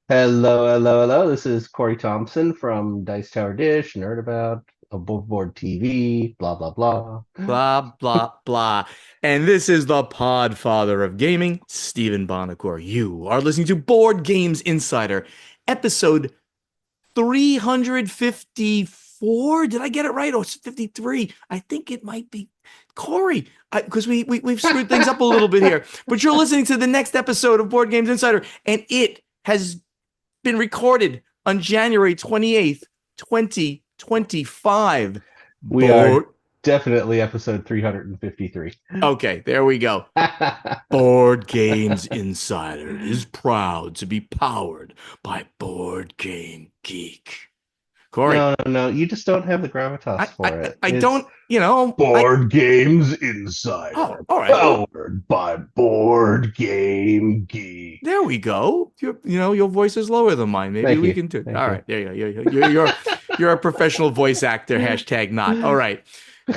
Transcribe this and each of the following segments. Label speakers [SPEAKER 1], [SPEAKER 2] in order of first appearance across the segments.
[SPEAKER 1] Hello, hello, hello. This is Corey Thompson from Dice Tower Dish, Nerd About, Above Board TV, blah, blah, blah.
[SPEAKER 2] Blah, blah, blah. And this is the Podfather of Gaming, Stephen Bonacore. You are listening to Board Games Insider, episode 354. Did I get it right? Oh, it's 53. I think it might be Corey, because we've screwed things up a little bit here. But you're listening to the next episode of Board Games Insider, and it has been recorded on January 28th, 2025.
[SPEAKER 1] We are
[SPEAKER 2] Board.
[SPEAKER 1] definitely episode 353.
[SPEAKER 2] Okay, there we go. Board Games Insider is proud to be powered by Board Game Geek. Corey,
[SPEAKER 1] No, no, no. You just don't have the
[SPEAKER 2] I
[SPEAKER 1] gravitas
[SPEAKER 2] I,
[SPEAKER 1] for it.
[SPEAKER 2] I
[SPEAKER 1] It's
[SPEAKER 2] don't, I
[SPEAKER 1] Board Games
[SPEAKER 2] oh,
[SPEAKER 1] Insider,
[SPEAKER 2] all right. Well,
[SPEAKER 1] powered by Board Game Geek.
[SPEAKER 2] there we go. Your voice is lower than mine. Maybe
[SPEAKER 1] Thank
[SPEAKER 2] we
[SPEAKER 1] you.
[SPEAKER 2] can do it.
[SPEAKER 1] Thank
[SPEAKER 2] All
[SPEAKER 1] you.
[SPEAKER 2] right, there you go. You're a professional voice actor. Hashtag not. All right.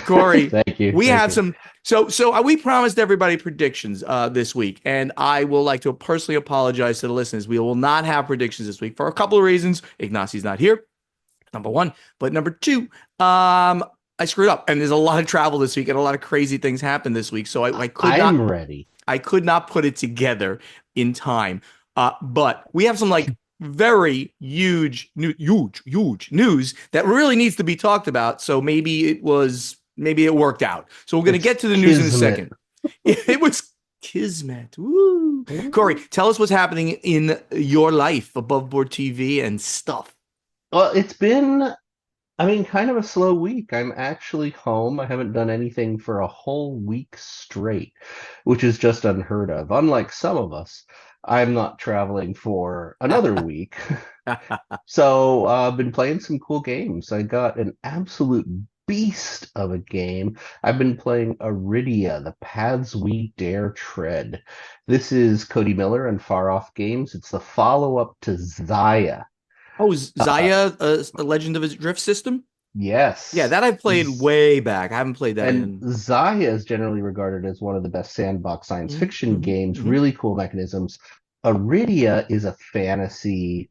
[SPEAKER 2] Corey,
[SPEAKER 1] Thank you.
[SPEAKER 2] we
[SPEAKER 1] Thank
[SPEAKER 2] have
[SPEAKER 1] you.
[SPEAKER 2] some. So we promised everybody predictions this week, and I will like to personally apologize to the listeners. We will not have predictions this week for a couple of reasons. Ignacio's not here, number one, but number two, I screwed up, and there's a lot of travel this week, and a lot of crazy things happened this week, so I could not
[SPEAKER 1] I'm ready.
[SPEAKER 2] I could not put it together in time. But we have some like very huge news that really needs to be talked about. So maybe it worked out. So we're gonna
[SPEAKER 1] It's
[SPEAKER 2] get to the news in a
[SPEAKER 1] kismet.
[SPEAKER 2] second. It was kismet. Woo. Corey, tell us what's happening in your life above board TV and stuff.
[SPEAKER 1] Well, it's been, I mean, kind of a slow week. I'm actually home. I haven't done anything for a whole week straight, which is just unheard of. Unlike some of us, I'm not traveling for another week. So I've been playing some cool games. I got an absolute beast of a game. I've been playing Iridia, The Paths We Dare Tread. This is Cody Miller and Far Off Games. It's the follow-up to Zaya.
[SPEAKER 2] Oh, is
[SPEAKER 1] Uh,
[SPEAKER 2] Zaya a Legend of a Drift system? Yeah,
[SPEAKER 1] yes.
[SPEAKER 2] that I've played way back. I haven't played that
[SPEAKER 1] And
[SPEAKER 2] in.
[SPEAKER 1] Zaya is generally regarded as one of the best sandbox science
[SPEAKER 2] Mhm,
[SPEAKER 1] fiction
[SPEAKER 2] mhm,
[SPEAKER 1] games,
[SPEAKER 2] mhm.
[SPEAKER 1] really cool mechanisms. Iridia is a fantasy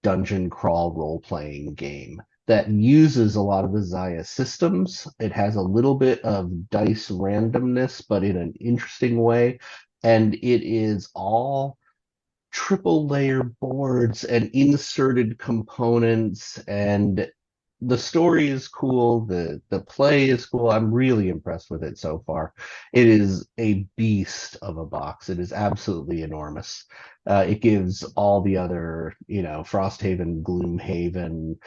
[SPEAKER 1] dungeon crawl role-playing game that uses a lot of the Zaya systems. It has a little bit of dice randomness, but in an interesting way. And it is all triple layer boards and inserted components, and the story is cool, the play is cool. I'm really impressed with it so far. It is a beast of a box. It is absolutely enormous. It gives all the other, Frosthaven, Gloomhaven,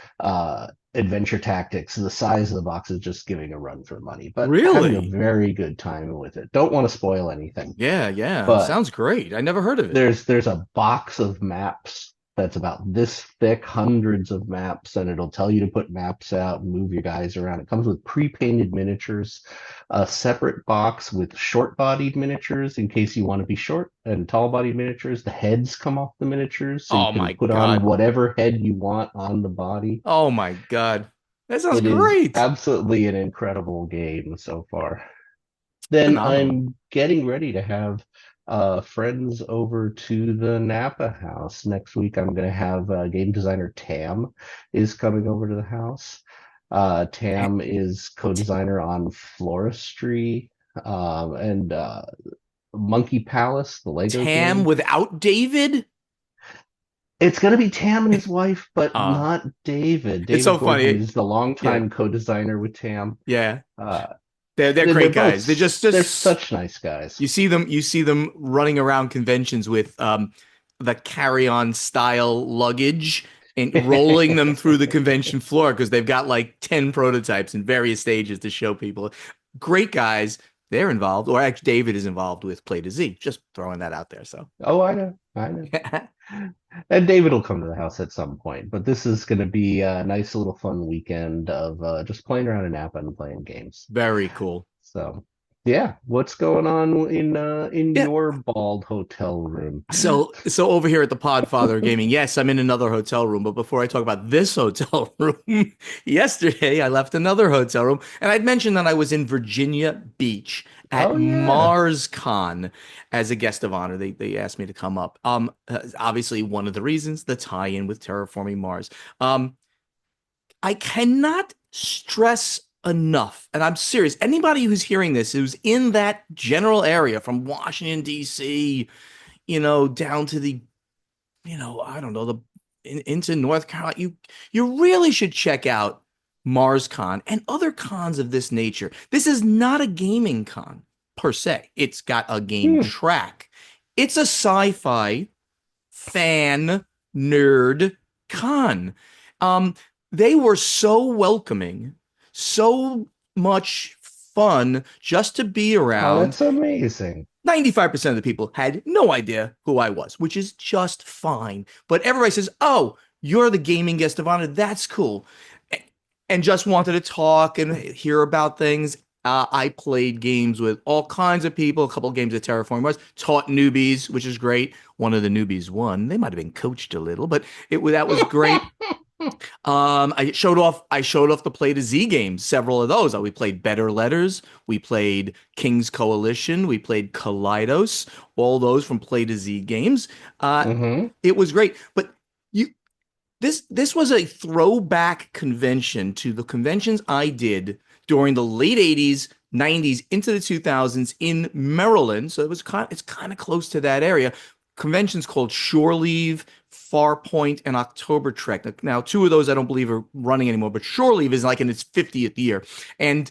[SPEAKER 1] adventure tactics, the size of the box is just giving a run for money, but having a
[SPEAKER 2] Really?
[SPEAKER 1] very good time with it. Don't want to spoil anything,
[SPEAKER 2] Yeah, yeah.
[SPEAKER 1] but
[SPEAKER 2] Sounds great. I never heard of it.
[SPEAKER 1] there's a box of maps that's about this thick, hundreds of maps, and it'll tell you to put maps out and move your guys around. It comes with pre-painted miniatures, a separate box with short-bodied miniatures in case you want to be short, and tall-bodied miniatures. The heads come off the miniatures, so you
[SPEAKER 2] Oh
[SPEAKER 1] can
[SPEAKER 2] my
[SPEAKER 1] put on
[SPEAKER 2] God.
[SPEAKER 1] whatever head you want on the body.
[SPEAKER 2] Oh my God. That sounds
[SPEAKER 1] It is
[SPEAKER 2] great.
[SPEAKER 1] absolutely an incredible game so far. Then
[SPEAKER 2] Phenomenal.
[SPEAKER 1] I'm getting ready to have friends over to the Napa house next week. I'm going to have game designer Tam is coming over to the house.
[SPEAKER 2] Ta-
[SPEAKER 1] Tam is co-designer on Floristry and Monkey Palace, the Lego
[SPEAKER 2] Tam
[SPEAKER 1] game.
[SPEAKER 2] without David?
[SPEAKER 1] It's going to be Tam and his wife, but
[SPEAKER 2] Uh,
[SPEAKER 1] not David.
[SPEAKER 2] it's
[SPEAKER 1] David
[SPEAKER 2] so
[SPEAKER 1] Gordon
[SPEAKER 2] funny.
[SPEAKER 1] is the
[SPEAKER 2] Yeah,
[SPEAKER 1] longtime co-designer with Tam.
[SPEAKER 2] yeah.
[SPEAKER 1] Uh,
[SPEAKER 2] They're
[SPEAKER 1] they're
[SPEAKER 2] great
[SPEAKER 1] both
[SPEAKER 2] guys. They're just
[SPEAKER 1] they're
[SPEAKER 2] just
[SPEAKER 1] such nice guys.
[SPEAKER 2] you see them running around conventions with the carry-on style luggage and rolling them through the convention floor because they've got like 10 prototypes in various stages to show people. Great guys. They're involved, or actually David is involved with Play to Z. Just throwing that out there. So
[SPEAKER 1] Oh, I know, I know. And David will come to the house at some point, but this is going to be a nice little fun weekend of just playing around in Napa and playing games.
[SPEAKER 2] very cool.
[SPEAKER 1] So, yeah, what's going on in
[SPEAKER 2] Yeah.
[SPEAKER 1] your bald hotel room?
[SPEAKER 2] So over here at the Podfather Gaming, yes, I'm in another hotel room. But before I talk about this hotel room, yesterday I left another hotel room, and I'd mentioned that I was in Virginia Beach, at
[SPEAKER 1] Oh yeah.
[SPEAKER 2] MarsCon as a guest of honor. They asked me to come up. Obviously one of the reasons the tie-in with terraforming Mars. I cannot stress enough, and I'm serious. Anybody who's hearing this, who's in that general area from Washington D.C., down to the, I don't know, into North Carolina, you really should check out MarsCon and other cons of this nature. This is not a gaming con per se. It's got a game
[SPEAKER 1] Hmm.
[SPEAKER 2] track. It's a sci-fi fan nerd con. Um, they were so welcoming, so much fun just to be
[SPEAKER 1] Oh,
[SPEAKER 2] around.
[SPEAKER 1] that's amazing.
[SPEAKER 2] 95% of the people had no idea who I was, which is just fine. But everybody says, "Oh, you're the gaming guest of honor. That's cool." And just wanted to talk and hear about things. I played games with all kinds of people, a couple of games of Terraforming Mars, taught newbies, which is great. One of the newbies won. They might have been coached a little, but that was great. I showed off the Play to Z games, several of those. We played Better Letters, we played King's Coalition, we played Kaleidos, all those from Play to Z games. Uh,
[SPEAKER 1] Hmm.
[SPEAKER 2] it was great, but you this was a throwback convention to the conventions I did during the late 80s, 90s into the 2000s in Maryland. So it's kind of close to that area. Conventions called Shore Leave, Farpoint, and October Trek. Now, two of those I don't believe are running anymore, but Shore Leave is like in its 50th year. And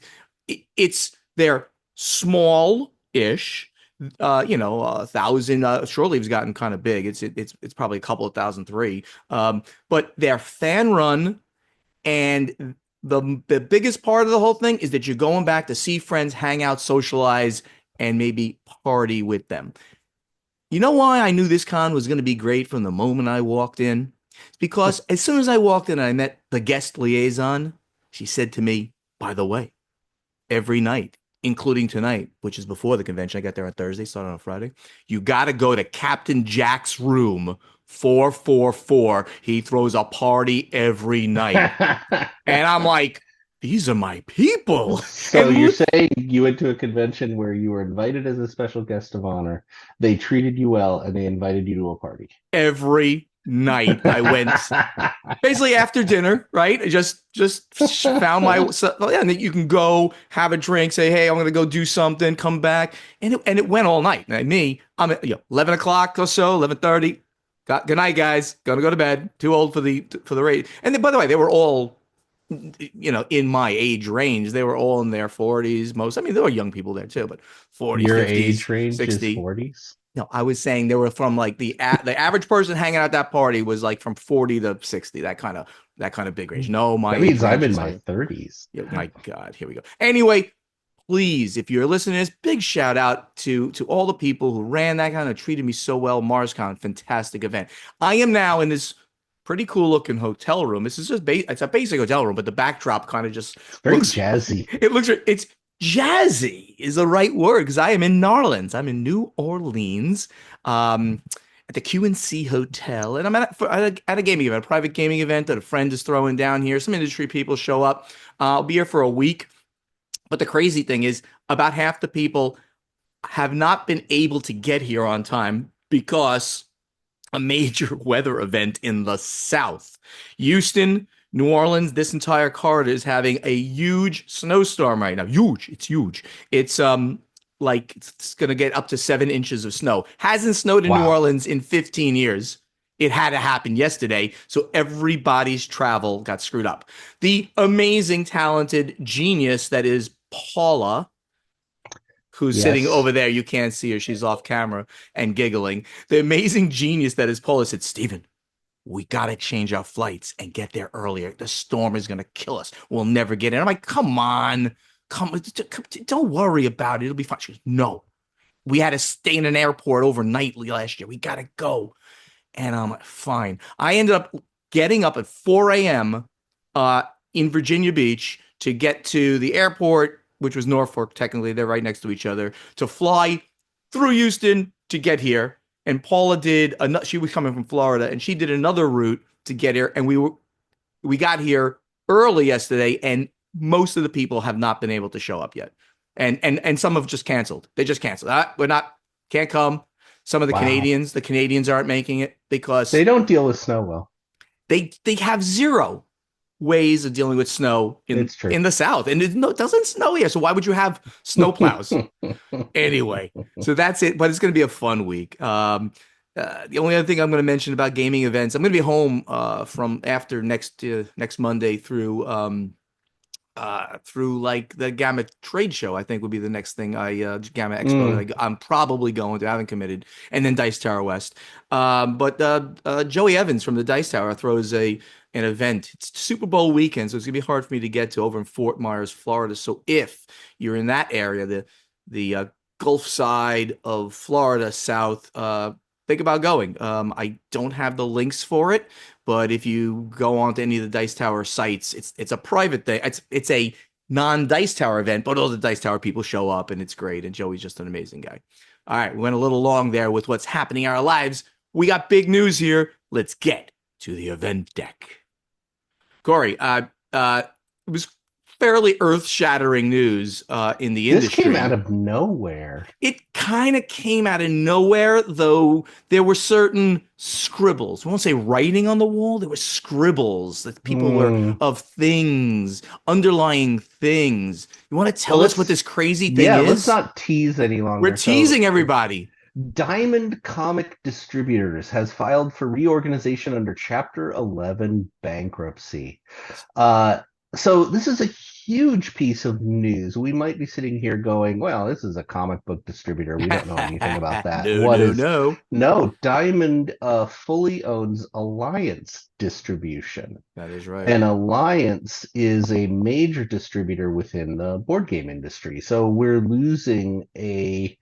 [SPEAKER 2] they're small-ish, 1,000. Shore Leave's gotten kind of big. It's probably a couple of thousand three. But they're fan run, and the biggest part of the whole thing is that you're going back to see friends, hang out, socialize, and maybe party with them. You know why I knew this con was going to be great from the moment I walked in? It's because as soon as I walked in and I met the guest liaison, she said to me, "By the way, every night, including tonight, which is before the convention. I got there on Thursday, started on Friday. You got to go to Captain Jack's room, 444. He throws a party every night." And I'm like, these are my people.
[SPEAKER 1] So you're
[SPEAKER 2] And
[SPEAKER 1] saying you went to a convention where you were invited as a special guest of honor, they treated you well, and they invited you to a party.
[SPEAKER 2] every night I went basically after dinner, right? I just found my so, yeah, and then you can go have a drink, say, "Hey, I'm gonna go do something," come back, and it went all night. And me, I'm at 11 o'clock or so, 11:30. Got good night, guys. Gonna go to bed. Too old for the rate. And then, by the way, they were all in my age range. They were all in their 40s. Most, I mean, there were young people there too, but 40s,
[SPEAKER 1] Your age
[SPEAKER 2] 50s,
[SPEAKER 1] range is
[SPEAKER 2] 60.
[SPEAKER 1] 40s?
[SPEAKER 2] No, I was saying they were from like the average person hanging out at that party was like from 40 to 60, that kind of big range. No, my
[SPEAKER 1] That
[SPEAKER 2] age
[SPEAKER 1] means I'm
[SPEAKER 2] range
[SPEAKER 1] in
[SPEAKER 2] is
[SPEAKER 1] my
[SPEAKER 2] higher.
[SPEAKER 1] 30s.
[SPEAKER 2] Yeah, my God, here we go. Anyway, please, if you're listening to this, big shout out to all the people who ran that kind of treated me so well. MarsCon, fantastic event. I am now in this pretty cool looking hotel room. This is it's a basic hotel room, but the backdrop kind of just
[SPEAKER 1] It's very
[SPEAKER 2] looks
[SPEAKER 1] jazzy.
[SPEAKER 2] it's jazzy is the right word because I am in Narlands. I'm in New Orleans. Um, at the QNC Hotel, and I'm at a gaming event, a private gaming event that a friend is throwing down here. Some industry people show up. I'll be here for a week. But the crazy thing is, about half the people have not been able to get here on time because a major weather event in the South. Houston, New Orleans, this entire corridor is having a huge snowstorm right now. Huge. It's huge. It's like it's gonna get up to 7 inches of snow. Hasn't snowed in New
[SPEAKER 1] Wow.
[SPEAKER 2] Orleans in 15 years. It had to happen yesterday, so everybody's travel got screwed up. The amazing, talented genius that is Paula, who's sitting
[SPEAKER 1] Yes.
[SPEAKER 2] over there. You can't see her. She's off camera and giggling. The amazing genius that is Paula said, "Steven, we got to change our flights and get there earlier. The storm is going to kill us. We'll never get in." I'm like, come on. Don't worry about it. It'll be fine. She goes, "No, we had to stay in an airport overnight last year. We got to go." And I'm like, fine. I ended up getting up at 4 a.m. Uh, in Virginia Beach to get to the airport, which was Norfolk. Technically, they're right next to each other. To fly through Houston to get here. And Paula she was coming from Florida, and she did another route to get here. And we got here early yesterday, and most of the people have not been able to show up yet. And some have just canceled. They just canceled. We're not can't come. Some of
[SPEAKER 1] Wow.
[SPEAKER 2] The Canadians aren't making it because
[SPEAKER 1] They don't deal with snow well.
[SPEAKER 2] they have zero ways of dealing with snow
[SPEAKER 1] It's true.
[SPEAKER 2] in the South, and it doesn't snow here. So why would you have snow plows anyway? So that's it. But it's going to be a fun week. The only other thing I'm going to mention about gaming events, I'm going to be home from after next Monday through like the Gamma trade show. I think would be the next thing Gamma Expo
[SPEAKER 1] Mm.
[SPEAKER 2] that I'm probably going to. I haven't committed, and then Dice Tower West. But Joey Evans from the Dice Tower throws an event. It's Super Bowl weekend, so it's gonna be hard for me to get to over in Fort Myers, Florida. So if you're in that area, the Gulf side of Florida, South, think about going. I don't have the links for it, but if you go on to any of the Dice Tower sites, it's a private thing. It's a non-Dice Tower event, but all the Dice Tower people show up, and it's great. And Joey's just an amazing guy. All right, we went a little long there with what's happening in our lives. We got big news here. Let's get to the event deck. Corey, it was fairly earth-shattering news in the
[SPEAKER 1] This came out
[SPEAKER 2] industry.
[SPEAKER 1] of nowhere.
[SPEAKER 2] It kind of came out of nowhere, though there were certain scribbles. We won't say writing on the wall. There were scribbles that people were
[SPEAKER 1] Hmm.
[SPEAKER 2] of things, underlying things. You want to
[SPEAKER 1] Well,
[SPEAKER 2] tell us what this crazy thing
[SPEAKER 1] let's
[SPEAKER 2] is?
[SPEAKER 1] not tease any
[SPEAKER 2] We're
[SPEAKER 1] longer. So,
[SPEAKER 2] teasing everybody.
[SPEAKER 1] Diamond Comic Distributors has filed for reorganization under Chapter 11 bankruptcy. Uh, so this is a huge piece of news. We might be sitting here going, well, this is a comic book distributor. We don't know anything about that.
[SPEAKER 2] No,
[SPEAKER 1] What
[SPEAKER 2] no,
[SPEAKER 1] is
[SPEAKER 2] no.
[SPEAKER 1] No, Diamond fully owns Alliance Distribution.
[SPEAKER 2] That is right.
[SPEAKER 1] And Alliance is a major distributor within the board game industry. So we're losing a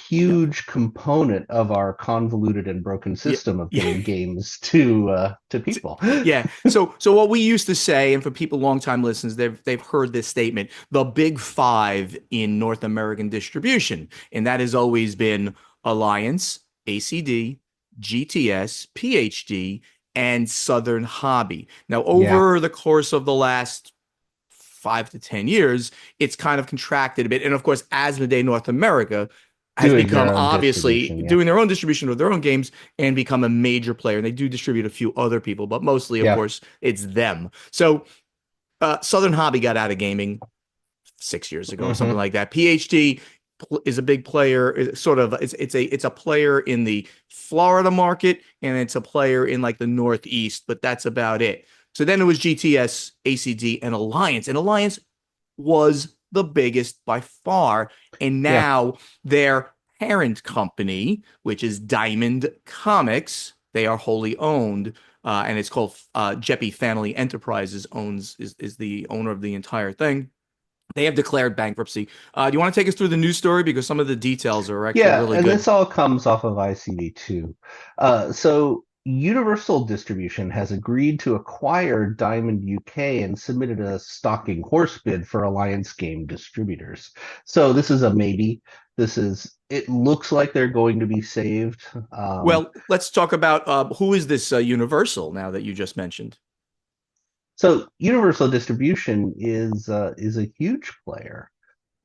[SPEAKER 1] huge component of our convoluted and broken
[SPEAKER 2] Yeah.
[SPEAKER 1] system of
[SPEAKER 2] Yeah.
[SPEAKER 1] getting games to people.
[SPEAKER 2] Yeah. So what we used to say, and for people longtime listeners, they've heard this statement, the big five in North American distribution. And that has always been Alliance, ACD, GTS, PhD, and Southern Hobby. Now,
[SPEAKER 1] Yeah,
[SPEAKER 2] over the course of the last 5 to 10 years, it's kind of contracted a bit. And of course, Asmodee North America has
[SPEAKER 1] doing their
[SPEAKER 2] become
[SPEAKER 1] own
[SPEAKER 2] obviously
[SPEAKER 1] distribution. Yeah,
[SPEAKER 2] doing their own distribution of their own games and become a major player. And they do distribute a few other people, but mostly, of
[SPEAKER 1] yeah.
[SPEAKER 2] course, it's them. So Southern Hobby got out of gaming 6 years ago or something
[SPEAKER 1] Hmm.
[SPEAKER 2] like that. PhD is a big player, sort of. It's a player in the Florida market, and it's a player in like the Northeast, but that's about it. So then it was GTS, ACD, and Alliance. And Alliance was the biggest by far. And
[SPEAKER 1] Yeah,
[SPEAKER 2] now their parent company, which is Diamond Comics, they are wholly owned. And it's called Jeppy Family Enterprises is the owner of the entire thing. They have declared bankruptcy. Do you want to take us through the news story because some of the details are actually
[SPEAKER 1] yeah.
[SPEAKER 2] really
[SPEAKER 1] And
[SPEAKER 2] good?
[SPEAKER 1] this all comes off of ICD2. So Universal Distribution has agreed to acquire Diamond UK and submitted a stalking horse bid for Alliance Game Distributors. So this is a maybe. It looks like they're going to be saved.
[SPEAKER 2] Well, let's talk about who is this Universal now that you just mentioned
[SPEAKER 1] So Universal Distribution is a huge player.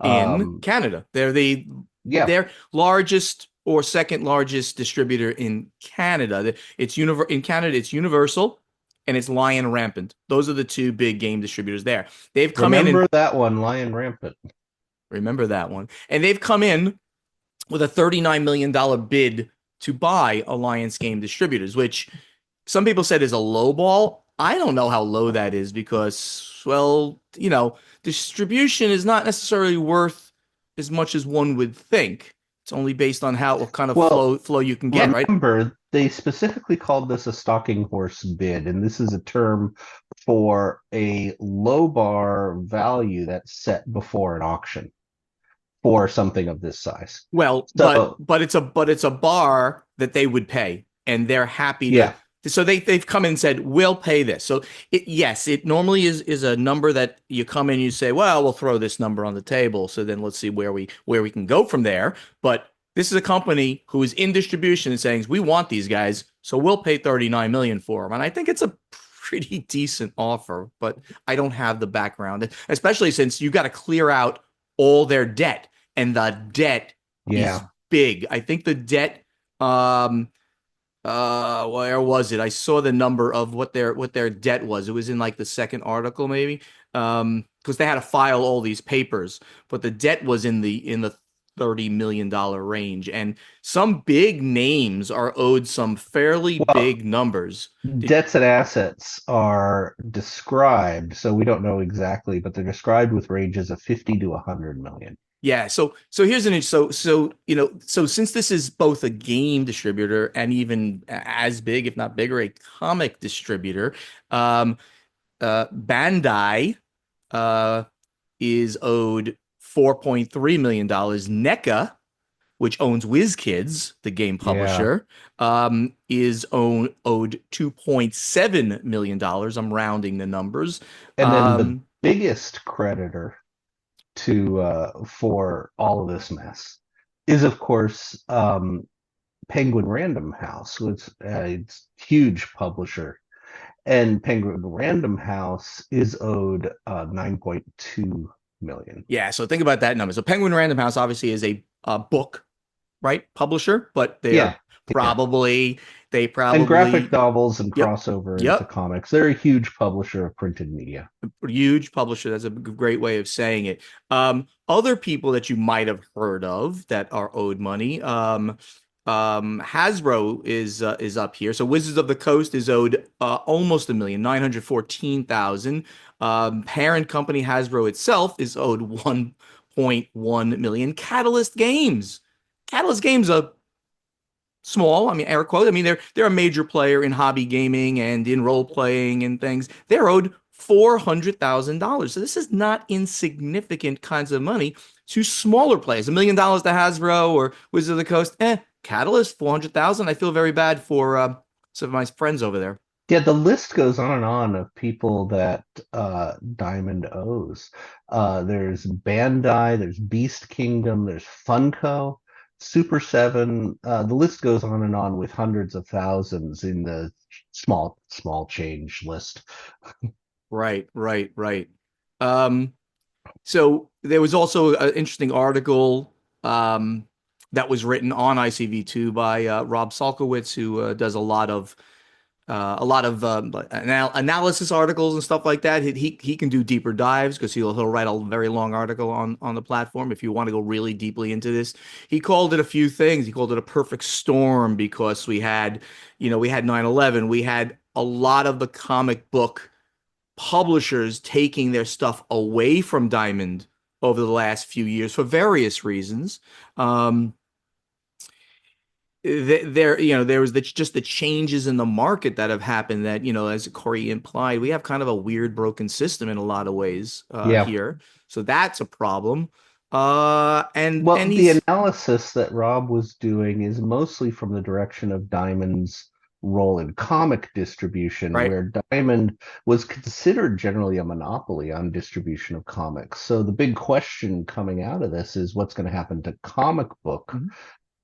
[SPEAKER 2] in
[SPEAKER 1] Um,
[SPEAKER 2] Canada.
[SPEAKER 1] yeah.
[SPEAKER 2] Their largest or second largest distributor in Canada. In Canada. It's Universal and it's Lion Rampant. Those are the two big game distributors there. They've come in and
[SPEAKER 1] Remember that one, Lion Rampant.
[SPEAKER 2] remember that one, and they've come in with a $39 million bid to buy Alliance Game Distributors, which some people said is a low ball. I don't know how low that is because, well, distribution is not necessarily worth as much as one would think. It's only based on what kind of
[SPEAKER 1] Well,
[SPEAKER 2] flow you can get, right?
[SPEAKER 1] remember, they specifically called this a stalking horse bid, and this is a term for a low bar value that's set before an auction for something of this size.
[SPEAKER 2] Well, but
[SPEAKER 1] So,
[SPEAKER 2] but it's a bar that they would pay, and they're happy to.
[SPEAKER 1] yeah.
[SPEAKER 2] So they've come in and said we'll pay this. So yes, it normally is a number that you come in and you say, well, we'll throw this number on the table. So then let's see where we can go from there. But this is a company who is in distribution and saying we want these guys, so we'll pay 39 million for them. And I think it's a pretty decent offer, but I don't have the background, especially since you got to clear out all their debt, and the debt is
[SPEAKER 1] Yeah.
[SPEAKER 2] big. I think the debt, um, where was it? I saw the number of what their debt was. It was in like the second article, maybe, because they had to file all these papers, but the debt was in the $30 million range, and some big names are owed some fairly
[SPEAKER 1] Well,
[SPEAKER 2] big numbers. Did,
[SPEAKER 1] debts and assets are described, so we don't know exactly, but they're described with ranges of 50 to 100 million.
[SPEAKER 2] Yeah, so here's an so since this is both a game distributor and even as big, if not bigger, a comic distributor, um, Bandai uh is owed $4.3 million. NECA, which owns WizKids, the game
[SPEAKER 1] Yeah.
[SPEAKER 2] publisher, is owed $2.7 million. I'm rounding the numbers.
[SPEAKER 1] And then the
[SPEAKER 2] Um,
[SPEAKER 1] biggest creditor to for all of this mess is, of course, Penguin Random House, which it's huge publisher, and Penguin Random House is owed 9.2 million.
[SPEAKER 2] yeah, so think about that number. So Penguin Random House obviously is a book, right, publisher, but
[SPEAKER 1] Yeah, yeah.
[SPEAKER 2] probably they
[SPEAKER 1] And graphic
[SPEAKER 2] probably
[SPEAKER 1] novels and
[SPEAKER 2] yep,
[SPEAKER 1] crossover into
[SPEAKER 2] yep,
[SPEAKER 1] comics. They're a huge publisher of printed media.
[SPEAKER 2] huge publisher. That's a great way of saying it. Other people that you might have heard of that are owed money. Hasbro is up here. So Wizards of the Coast is owed almost 1,914,000. Parent company Hasbro itself is owed 1.1 million. Catalyst Games, a small, I mean, air quote. I mean, they're a major player in hobby gaming and in role playing and things. They're owed $400,000. So this is not insignificant kinds of money to smaller players. $1 million to Hasbro or Wizards of the Coast. Catalyst 400,000. I feel very bad for some of my friends over there.
[SPEAKER 1] Yeah, the list goes on and on of people that Diamond owes. There's Bandai, there's Beast Kingdom, there's Funko, Super 7. The list goes on and on with hundreds of thousands in the small change list.
[SPEAKER 2] Right, right, right. Um, So there was also an interesting article that was written on ICV2 by Rob Salkowitz, who does a lot of analysis articles and stuff like that. He can do deeper dives because he'll write a very long article on the platform if you want to go really deeply into this. He called it a few things. He called it a perfect storm because we had 9/11, we had a lot of the comic book publishers taking their stuff away from Diamond over the last few years for various reasons. Um, there was just the changes in the market that have happened that, as Corey implied, we have kind of a weird broken system in a lot of ways
[SPEAKER 1] Yeah.
[SPEAKER 2] here. So that's a problem. And
[SPEAKER 1] Well, the
[SPEAKER 2] he's
[SPEAKER 1] analysis that Rob was doing is mostly from the direction of Diamond's role in comic distribution,
[SPEAKER 2] right.
[SPEAKER 1] where Diamond was considered generally a monopoly on distribution of comics. So the big question coming out of this is what's going to happen to comic book
[SPEAKER 2] Mhm.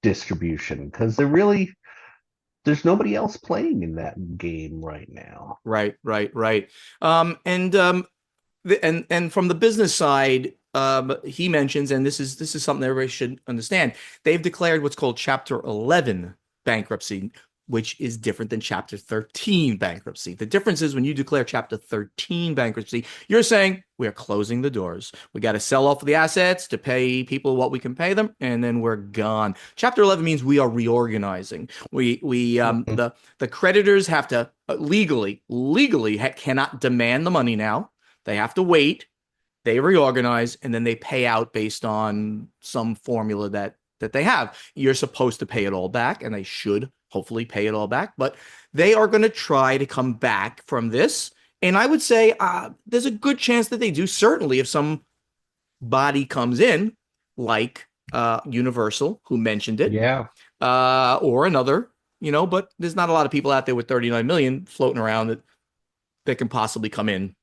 [SPEAKER 1] distribution, because there's nobody else playing in that game right now.
[SPEAKER 2] Right, right, right. And and from the business side, he mentions, and this is something everybody should understand. They've declared what's called Chapter 11 bankruptcy, which is different than Chapter 13 bankruptcy. The difference is when you declare Chapter 13 bankruptcy, you're saying we are closing the doors. We got to sell off the assets to pay people what we can pay them, and then we're gone. Chapter 11 means we are reorganizing.
[SPEAKER 1] Mhm.
[SPEAKER 2] The creditors have to legally cannot demand the money now. They have to wait, they reorganize, and then they pay out based on some formula that they have. You're supposed to pay it all back, and they should hopefully pay it all back, but they are going to try to come back from this. And I would say there's a good chance that they do. Certainly, if some body comes in, like Universal, who mentioned it,
[SPEAKER 1] Yeah.
[SPEAKER 2] or another, but there's not a lot of people out there with 39 million floating around that can possibly come in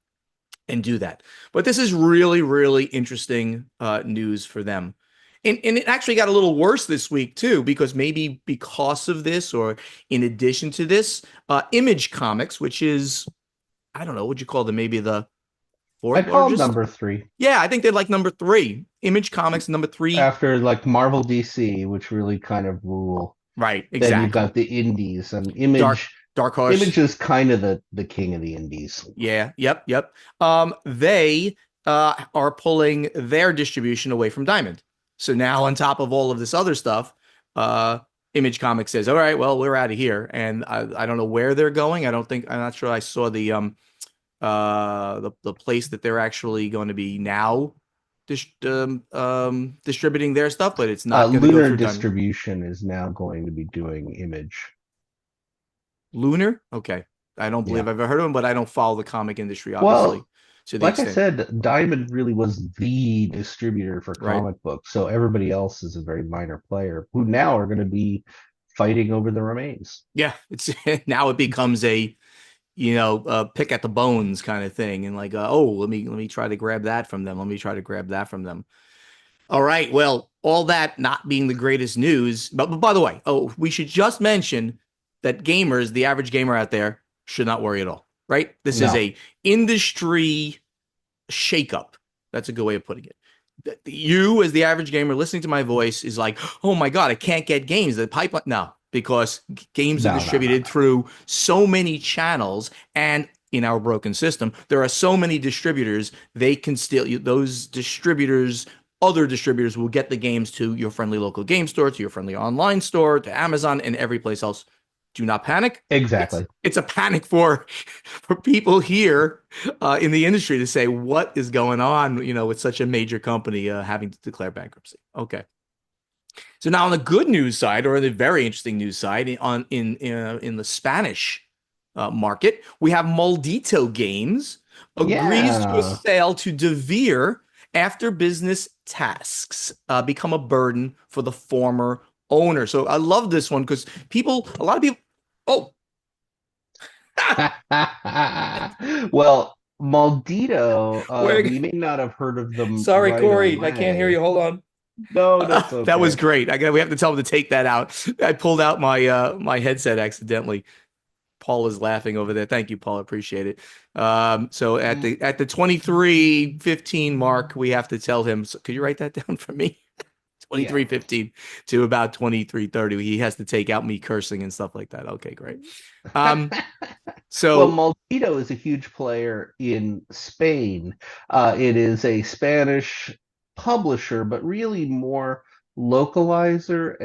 [SPEAKER 2] and do that. But this is really, really interesting news for them. And it actually got a little worse this week too, because maybe because of this, or in addition to this, Image Comics, which is, I don't know, what you call them, maybe
[SPEAKER 1] I
[SPEAKER 2] fourth
[SPEAKER 1] call them
[SPEAKER 2] largest.
[SPEAKER 1] number three
[SPEAKER 2] Yeah, I think they're like number three. Image Comics number three.
[SPEAKER 1] after like Marvel DC, which really kind of rule.
[SPEAKER 2] Right,
[SPEAKER 1] Then you've
[SPEAKER 2] exactly.
[SPEAKER 1] got the indies and
[SPEAKER 2] Dark Horse.
[SPEAKER 1] Image is kind of the king of the indies.
[SPEAKER 2] Yeah, yep. They are pulling their distribution away from Diamond. So now on top of all of this other stuff, uh Image Comics says, "All right, well, we're out of here." And I don't know where they're going. I'm not sure I saw the place that they're actually going to be now distributing their stuff, but it's not going to go
[SPEAKER 1] Lunar
[SPEAKER 2] through Diamond.
[SPEAKER 1] Distribution is now going to be doing Image.
[SPEAKER 2] Lunar? Okay. I don't believe
[SPEAKER 1] Yeah.
[SPEAKER 2] I've ever heard of them, but I don't follow the comic industry, obviously,
[SPEAKER 1] Well,
[SPEAKER 2] to the
[SPEAKER 1] like I
[SPEAKER 2] extent,
[SPEAKER 1] said, Diamond really was the distributor for
[SPEAKER 2] right?
[SPEAKER 1] comic books, so everybody else is a very minor player who now are going to be fighting over the remains.
[SPEAKER 2] Yeah, it's now it becomes a pick at the bones kind of thing, and like, oh, let me try to grab that from them. Let me try to grab that from them. All right. Well, all that not being the greatest news, but by the way, oh, we should just mention that gamers, the average gamer out there, should not worry at all. Right? This is
[SPEAKER 1] No,
[SPEAKER 2] a industry shakeup. That's a good way of putting it. You, as the average gamer listening to my voice, is like, oh my God, I can't get games. The pipeline. No, because games are
[SPEAKER 1] no.
[SPEAKER 2] distributed through so many channels. And in our broken system, there are so many distributors, they can still, those distributors, other distributors will get the games to your friendly local game store, to your friendly online store, to Amazon, and every place else. Do not panic. It's
[SPEAKER 1] Exactly.
[SPEAKER 2] it's a panic for people here in the industry to say what is going on, with such a major company having to declare bankruptcy. Okay, so now on the good news side, or the very interesting news side, in the Spanish market, we have Maldito Games agrees to a
[SPEAKER 1] Yeah.
[SPEAKER 2] sale to Devir after business tasks become a burden for the former owner. So I love this one because a lot of people, oh,
[SPEAKER 1] Well, Maldito,
[SPEAKER 2] where
[SPEAKER 1] you may not have heard of them
[SPEAKER 2] Sorry,
[SPEAKER 1] right
[SPEAKER 2] Corey, I can't hear you.
[SPEAKER 1] away.
[SPEAKER 2] Hold on.
[SPEAKER 1] No, that's
[SPEAKER 2] That was
[SPEAKER 1] okay.
[SPEAKER 2] great. We have to tell him to take that out. I pulled out my headset accidentally. Paul is laughing over there. Thank you, Paul. Appreciate it. So at the 23:15 mark, we have to tell him. So could you write that down for me?
[SPEAKER 1] Yeah.
[SPEAKER 2] 23:15 to about 23:30. He has to take out me cursing and stuff like that. Okay, great. Um,
[SPEAKER 1] Well,
[SPEAKER 2] so
[SPEAKER 1] Maldito is a huge player in Spain. It is a Spanish publisher, but really more localizer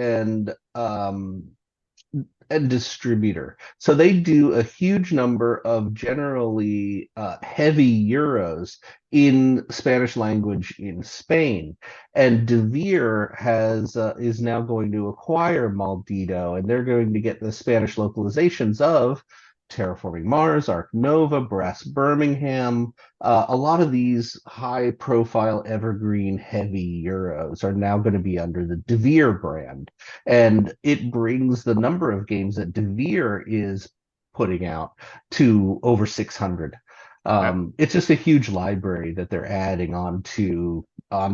[SPEAKER 1] and distributor. So they do a huge number of generally heavy euros in Spanish language in Spain. And Devir has is now going to acquire Maldito, and they're going to get the Spanish localizations of Terraforming Mars, Ark Nova, Brass Birmingham. A lot of these high-profile, evergreen, heavy euros are now going to be under the Devir brand, and it brings the number of games that Devir is putting out to over 600.
[SPEAKER 2] uh,
[SPEAKER 1] It's just a huge library that they're adding onto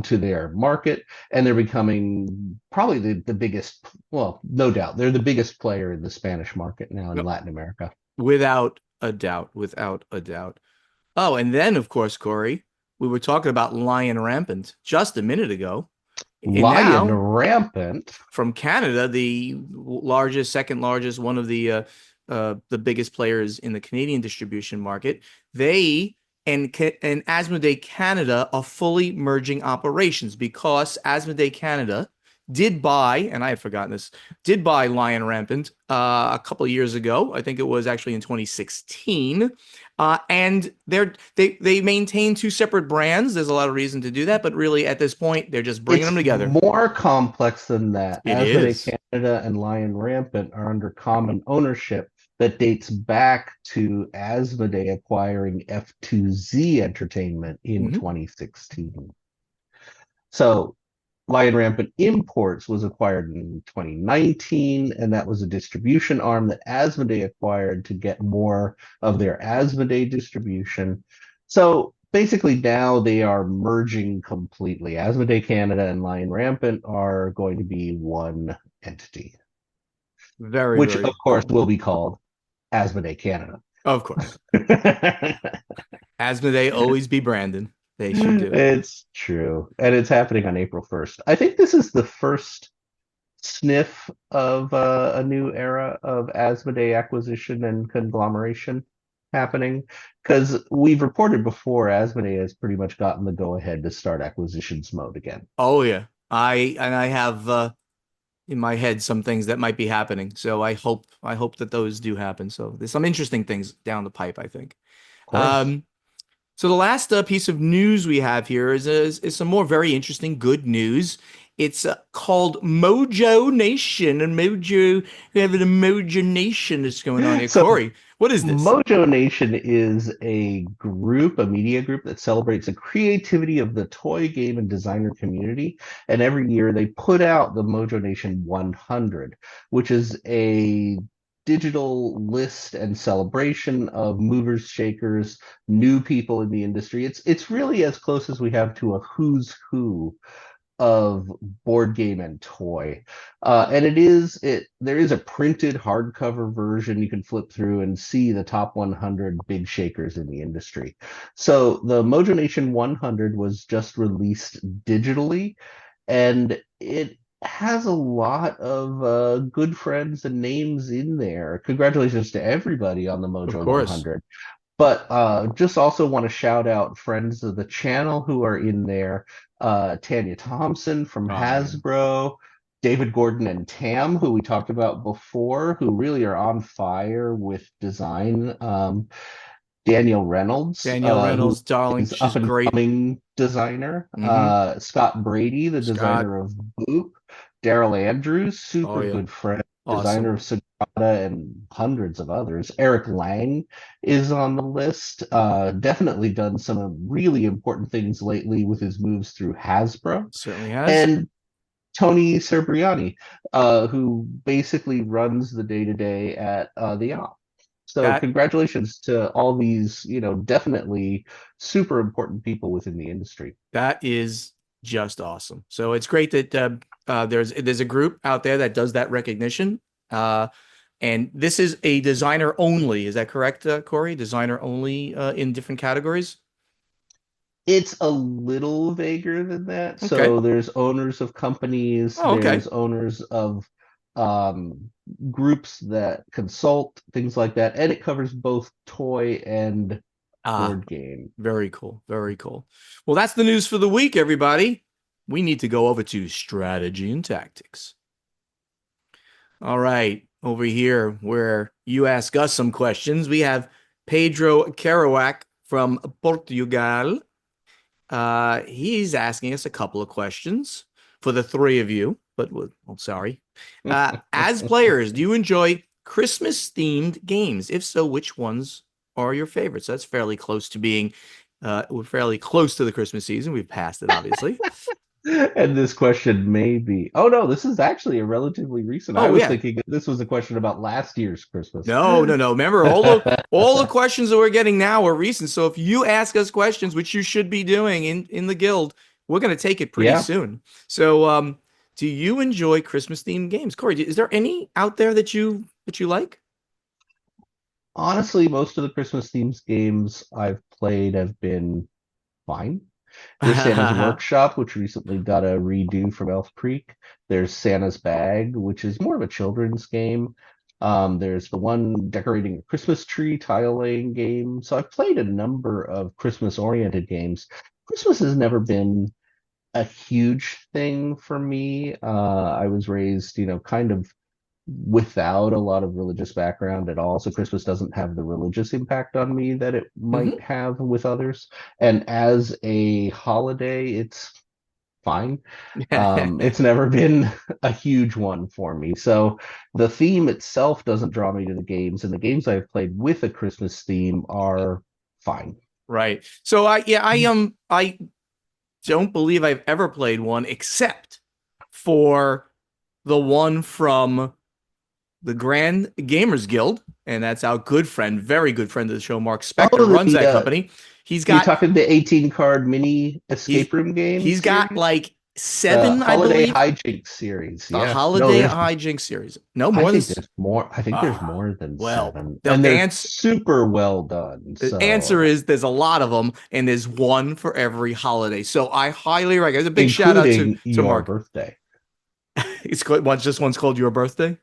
[SPEAKER 1] their market, and they're becoming probably the biggest. Well, no doubt, they're the biggest player in the Spanish market now in Latin America.
[SPEAKER 2] without a doubt, without a doubt. Oh, and then of course, Corey, we were talking about Lion Rampant just a minute ago. And
[SPEAKER 1] Lion
[SPEAKER 2] now
[SPEAKER 1] Rampant.
[SPEAKER 2] from Canada, the largest, second largest, one of the biggest players in the Canadian distribution market, they and Asmodee Canada are fully merging operations because Asmodee Canada did buy, and I had forgotten this, did buy Lion Rampant a couple of years ago. I think it was actually in 2016. And they maintain two separate brands. There's a lot of reason to do that, but really at this point, they're just bringing them
[SPEAKER 1] It's
[SPEAKER 2] together.
[SPEAKER 1] more complex than that.
[SPEAKER 2] It
[SPEAKER 1] Asmodee
[SPEAKER 2] is.
[SPEAKER 1] Canada and Lion Rampant are under common ownership that dates back to Asmodee acquiring F2Z Entertainment in
[SPEAKER 2] Mhm.
[SPEAKER 1] 2016. So Lion Rampant Imports was acquired in 2019, and that was a distribution arm that Asmodee acquired to get more of their Asmodee distribution. So basically, now they are merging completely. Asmodee Canada and Lion Rampant are going to be one entity,
[SPEAKER 2] Very,
[SPEAKER 1] which of
[SPEAKER 2] very
[SPEAKER 1] course
[SPEAKER 2] cool.
[SPEAKER 1] will be called Asmodee Canada.
[SPEAKER 2] Of course. Asmodee always be Brandon. They should do it.
[SPEAKER 1] It's true. And it's happening on April 1st. I think this is the first sniff of a new era of Asmodee acquisition and conglomeration happening. Because we've reported before, Asmodee has pretty much gotten the go-ahead to start acquisitions mode again.
[SPEAKER 2] Oh yeah. I have in my head some things that might be happening. So I hope that those do happen. So there's some interesting things down the pipe, I think.
[SPEAKER 1] Of course.
[SPEAKER 2] Um, so the last piece of news we have here is some more very interesting good news. It's called Mojo Nation, and Mojo, we have a Mojo Nation that's going on here.
[SPEAKER 1] So
[SPEAKER 2] Corey, what is this?
[SPEAKER 1] Mojo Nation is a group, a media group that celebrates the creativity of the toy game and designer community. And every year they put out the Mojo Nation 100, which is a digital list and celebration of movers, shakers, new people in the industry. It's really as close as we have to a who's who of board game and toy. And there is a printed hardcover version you can flip through and see the top 100 big shakers in the industry. So the Mojo Nation 100 was just released digitally, and it has a lot of good friends and names in there. Congratulations to everybody on the
[SPEAKER 2] Of
[SPEAKER 1] Mojo
[SPEAKER 2] course.
[SPEAKER 1] 100. But just also want to shout out friends of the channel who are in there. Tanya Thompson from
[SPEAKER 2] Oh yeah.
[SPEAKER 1] Hasbro, David Gordon and Tam, who we talked about before, who really are on fire with design. Daniel Reynolds,
[SPEAKER 2] Danielle
[SPEAKER 1] who
[SPEAKER 2] Reynolds, darling,
[SPEAKER 1] is up
[SPEAKER 2] she's
[SPEAKER 1] and
[SPEAKER 2] great.
[SPEAKER 1] coming designer.
[SPEAKER 2] Hmm.
[SPEAKER 1] Scott Brady, the
[SPEAKER 2] Scott,
[SPEAKER 1] designer of Boop. Daryl Andrews,
[SPEAKER 2] oh
[SPEAKER 1] super
[SPEAKER 2] yeah,
[SPEAKER 1] good friend, designer
[SPEAKER 2] awesome.
[SPEAKER 1] of Sagrada and hundreds of others. Eric Lang is on the list. Definitely done some really important things lately with his moves through Hasbro.
[SPEAKER 2] Certainly has.
[SPEAKER 1] And Tony Cerbriani, who basically runs the day-to-day at the op. So
[SPEAKER 2] That
[SPEAKER 1] congratulations to all these, definitely super important people within the industry.
[SPEAKER 2] that is just awesome. So it's great that there's a group out there that does that recognition. Uh, and this is a designer only. Is that correct, Corey? Designer only in different categories.
[SPEAKER 1] It's a little vaguer than that.
[SPEAKER 2] Okay.
[SPEAKER 1] So there's owners of companies,
[SPEAKER 2] Oh, okay.
[SPEAKER 1] there's owners of um, groups that consult, things like that, and it covers both toy and
[SPEAKER 2] Ah,
[SPEAKER 1] board game.
[SPEAKER 2] very cool. Very cool. Well, that's the news for the week, everybody. We need to go over to strategy and tactics. All right, over here where you ask us some questions, we have Pedro Kerouac from Portugal. He's asking us a couple of questions for the three of you, but sorry. As players, do you enjoy Christmas themed games? If so, which ones are your favorites? That's fairly close to being, we're fairly close to the Christmas season. We've passed it, obviously.
[SPEAKER 1] And this question may be, oh no, this is actually a relatively recent. I
[SPEAKER 2] Oh,
[SPEAKER 1] was
[SPEAKER 2] yeah.
[SPEAKER 1] thinking that this was a question about last year's Christmas.
[SPEAKER 2] No, no, no. Remember, all the questions that we're getting now are recent. So if you ask us questions, which you should be doing in the guild, we're going to take it pretty
[SPEAKER 1] Yeah,
[SPEAKER 2] soon. So, do you enjoy Christmas themed games, Corey? Is there any out there that you like?
[SPEAKER 1] honestly, most of the Christmas themes games I've played have been fine. There's Santa's Workshop, which recently got a redo from Elf Creek. There's Santa's Bag, which is more of a children's game. There's the one decorating a Christmas tree tile laying game. So I've played a number of Christmas oriented games. Christmas has never been a huge thing for me. I was raised, kind of without a lot of religious background at all. So Christmas doesn't have the religious impact on me that it might
[SPEAKER 2] Hmm.
[SPEAKER 1] have with others. And as a holiday, it's fine. It's never been a huge one for me. So the theme itself doesn't draw me to the games, and the games I've played with a Christmas theme are fine.
[SPEAKER 2] Right. So I don't believe I've ever played one except for the one from the Grand Gamers Guild, and that's our good friend, very good friend of the show, Mark Spector,
[SPEAKER 1] Oh,
[SPEAKER 2] runs that company. He's
[SPEAKER 1] you're
[SPEAKER 2] got
[SPEAKER 1] talking the 18 card mini
[SPEAKER 2] he's
[SPEAKER 1] escape room game
[SPEAKER 2] he's got
[SPEAKER 1] series?
[SPEAKER 2] like
[SPEAKER 1] The
[SPEAKER 2] Seven, I
[SPEAKER 1] Holiday
[SPEAKER 2] believe.
[SPEAKER 1] Hijinks series.
[SPEAKER 2] The
[SPEAKER 1] Yeah. No,
[SPEAKER 2] Holiday
[SPEAKER 1] there's
[SPEAKER 2] Hijinks series. No
[SPEAKER 1] I
[SPEAKER 2] more than
[SPEAKER 1] think there's more. I think there's
[SPEAKER 2] ah.
[SPEAKER 1] more than
[SPEAKER 2] Well,
[SPEAKER 1] seven.
[SPEAKER 2] the
[SPEAKER 1] And they're
[SPEAKER 2] answer
[SPEAKER 1] super well done.
[SPEAKER 2] the answer
[SPEAKER 1] So,
[SPEAKER 2] is there's a lot of them, and there's one for every holiday. So I highly recommend. It's a big shout out
[SPEAKER 1] including
[SPEAKER 2] to
[SPEAKER 1] your
[SPEAKER 2] Mark.
[SPEAKER 1] birthday.
[SPEAKER 2] It's called, one's called Your Birthday.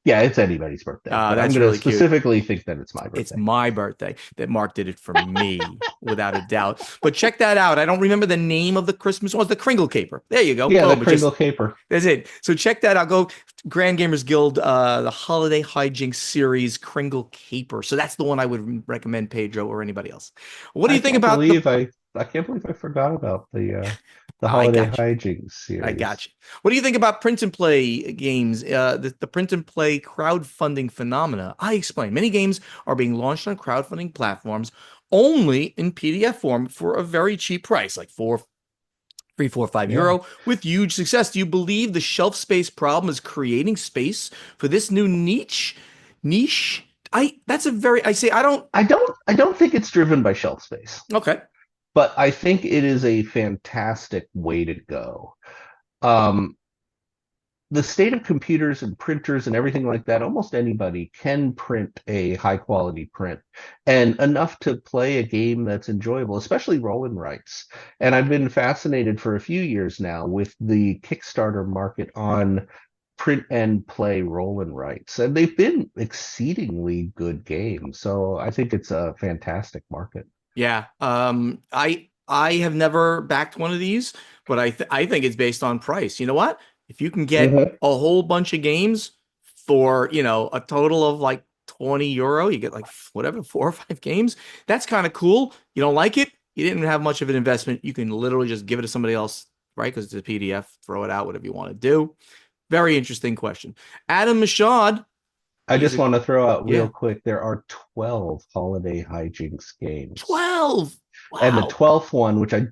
[SPEAKER 1] Yeah, it's anybody's birthday, but I'm
[SPEAKER 2] That's
[SPEAKER 1] going to
[SPEAKER 2] really cute.
[SPEAKER 1] specifically think that it's my
[SPEAKER 2] It's
[SPEAKER 1] birthday.
[SPEAKER 2] my birthday that Mark did it for me, without a doubt. But check that out. I don't remember the name of the Christmas one. It's the Kringle Caper. There you go.
[SPEAKER 1] Yeah, the
[SPEAKER 2] Boom. It
[SPEAKER 1] Kringle
[SPEAKER 2] just
[SPEAKER 1] Caper.
[SPEAKER 2] That's it. So check that out. Go Grand Gamers Guild, the Holiday Hijinks series, Kringle Caper. So that's the one I would recommend, Pedro, or anybody else. What do
[SPEAKER 1] I
[SPEAKER 2] you think
[SPEAKER 1] can't
[SPEAKER 2] about the?
[SPEAKER 1] believe I can't believe I forgot about the
[SPEAKER 2] I
[SPEAKER 1] Holiday
[SPEAKER 2] got you.
[SPEAKER 1] Hijinks
[SPEAKER 2] I
[SPEAKER 1] series.
[SPEAKER 2] got you. What do you think about print and play games? The print and play crowdfunding phenomena. I explain. Many games are being launched on crowdfunding platforms only in PDF form for a very cheap price, like 3, 4, 5 euro,
[SPEAKER 1] Yeah.
[SPEAKER 2] with huge success. Do you believe the shelf space problem is creating space for this new niche? Niche? I say I don't.
[SPEAKER 1] I don't think it's driven by shelf space,
[SPEAKER 2] Okay.
[SPEAKER 1] but I think it is a fantastic way to go. Um, the state of computers and printers and everything like that, almost anybody can print a high quality print and enough to play a game that's enjoyable, especially roll and writes. And I've been fascinated for a few years now with the Kickstarter market on print and play roll and writes, and they've been exceedingly good games. So I think it's a fantastic market.
[SPEAKER 2] Yeah. I have never backed one of these, but I think it's based on price. You know what? If you can get
[SPEAKER 1] Mhm.
[SPEAKER 2] a whole bunch of games for, a total of like 20 euro, you get like whatever, 4 or 5 games. That's kind of cool. You don't like it? You didn't have much of an investment. You can literally just give it to somebody else, right? Because it's a PDF, throw it out, whatever you want to do. Very interesting question. Adam Mashad,
[SPEAKER 1] I
[SPEAKER 2] he's
[SPEAKER 1] just
[SPEAKER 2] a,
[SPEAKER 1] want to throw out real
[SPEAKER 2] yeah,
[SPEAKER 1] quick there are 12 holiday hijinks games.
[SPEAKER 2] 12.
[SPEAKER 1] And the
[SPEAKER 2] Wow.
[SPEAKER 1] 12th one, which I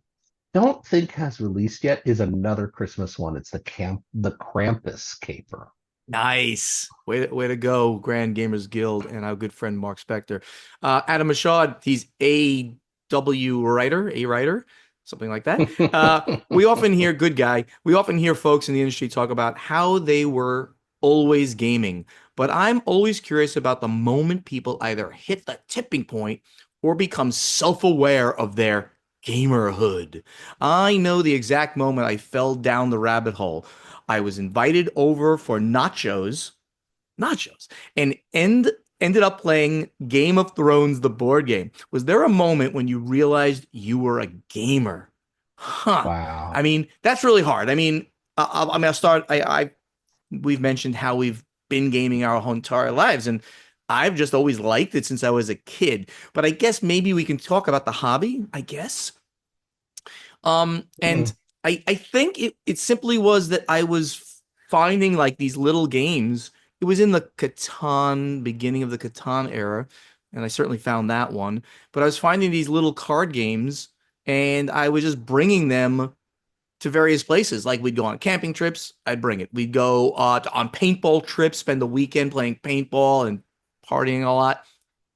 [SPEAKER 1] don't think has released yet, is another Christmas one. It's the Krampus caper.
[SPEAKER 2] Nice. Way to go, Grand Gamers Guild and our good friend Mark Spector. Adam Mashad, he's a writer, something like that. We often hear, good guy, we often hear folks in the industry talk about how they were always gaming. But I'm always curious about the moment people either hit the tipping point or become self-aware of their gamerhood. I know the exact moment I fell down the rabbit hole. I was invited over for nachos, and ended up playing Game of Thrones, the board game. Was there a moment when you realized you were a gamer? Huh. I
[SPEAKER 1] Wow.
[SPEAKER 2] mean, that's really hard. I mean, I'll start. We've mentioned how we've been gaming our whole entire lives, and I've just always liked it since I was a kid. But I guess maybe we can talk about the hobby, I guess. And
[SPEAKER 1] Mm.
[SPEAKER 2] I think it simply was that I was finding like these little games. It was in the beginning of the Catan era, and I certainly found that one. But I was finding these little card games, and I was just bringing them to various places. Like we'd go on camping trips, I'd bring it. We'd go on paintball trips, spend the weekend playing paintball and partying a lot,